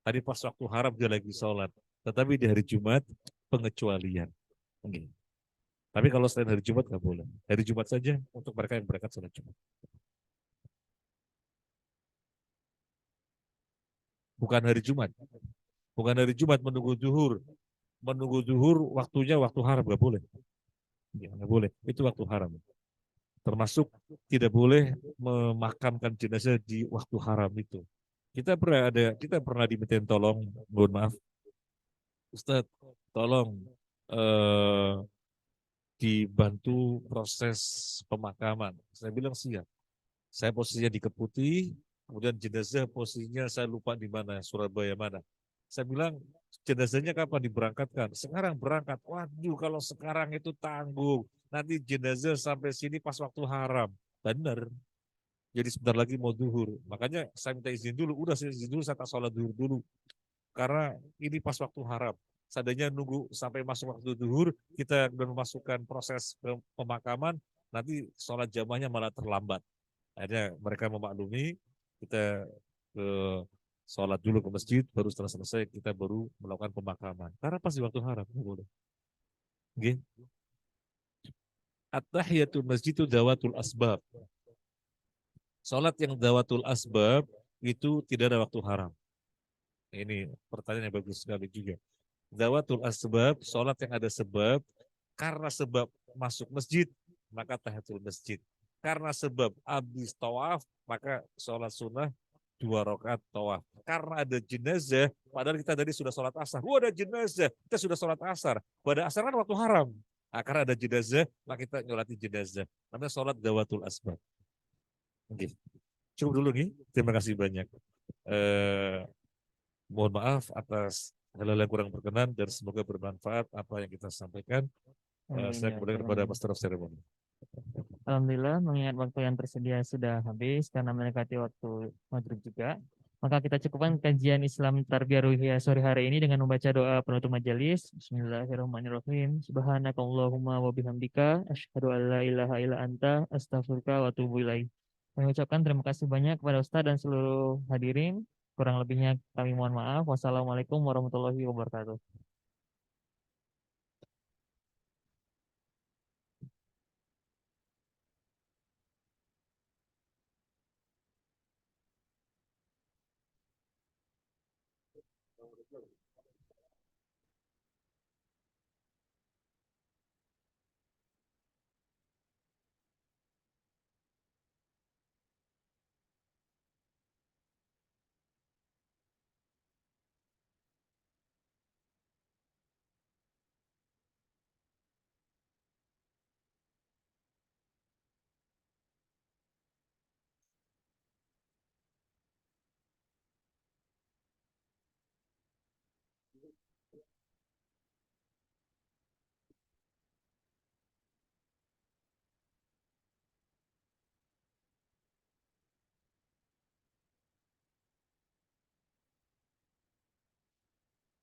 Tadi pas waktu haram dia lagi sholat. Tetapi di hari Jumat pengecualian. Oke. Tapi kalau selain hari Jumat nggak boleh. Hari Jumat saja untuk mereka yang berangkat sholat Jumat. Bukan hari Jumat. Bukan hari Jumat menunggu zuhur. Menunggu zuhur waktunya waktu haram nggak boleh. Ya, nggak boleh. Itu waktu haram. Termasuk tidak boleh memakamkan jenazah di waktu haram itu. Kita pernah dimintain tolong, mohon maaf, Ustadz, tolong eh, dibantu proses pemakaman. Saya bilang siap. Saya posisinya di Keputih, kemudian jenazah posisinya saya lupa di mana, Surabaya mana. Saya bilang jenazahnya kapan diberangkatkan? Sekarang berangkat. Waduh, kalau sekarang itu tanggung. Nanti jenazah sampai sini pas waktu haram. Benar. Jadi sebentar lagi mau duhur. Makanya saya minta izin dulu. Udah saya izin dulu, saya tak sholat duhur dulu. Karena ini pas waktu haram. Seandainya nunggu sampai masuk waktu duhur, kita belum memasukkan proses pemakaman, nanti sholat jamaahnya malah terlambat. Akhirnya mereka memaklumi, kita ke sholat dulu ke masjid, baru setelah selesai kita baru melakukan pemakaman. Karena pas di waktu haram, nggak boleh. Okay. At-tahiyatul masjid itu dawatul asbab. Sholat yang dawatul asbab itu tidak ada waktu haram. Ini pertanyaan yang bagus sekali juga. Dawatul asbab, sholat yang ada sebab, karena sebab masuk masjid, maka tahiyatul masjid. Karena sebab habis tawaf, maka sholat sunnah 2 rakaat tawaf. Karena ada jenazah, padahal kita tadi sudah sholat asar. Ada jenazah, kita sudah sholat asar. Pada asar kan waktu haram. Nah, karena ada jenazah, maka kita nyolati jenazah. Namanya sholat dawatul asbab. Oke. Cukup dulu nih. Terima kasih banyak. Mohon maaf atas hal-hal yang kurang berkenan dan semoga bermanfaat apa yang kita sampaikan. Amin, Saya ya kembali Rabbal kepada Alamin. Master of Ceremony. Alhamdulillah, mengingat waktu yang tersedia sudah habis karena mendekati waktu maghrib juga. Maka kita cukupkan kajian Islam Tarbiyah Ruhiyah sore hari ini dengan membaca doa penutup majelis. Bismillahirrahmanirrahim. Subhanakallahumma wa bihamdika asyhadu an la ilaha illa anta astaghfiruka wa atubu ilaik. Kami ucapkan terima kasih banyak kepada Ustadz dan seluruh hadirin. Kurang lebihnya kami mohon maaf. Wassalamualaikum warahmatullahi wabarakatuh.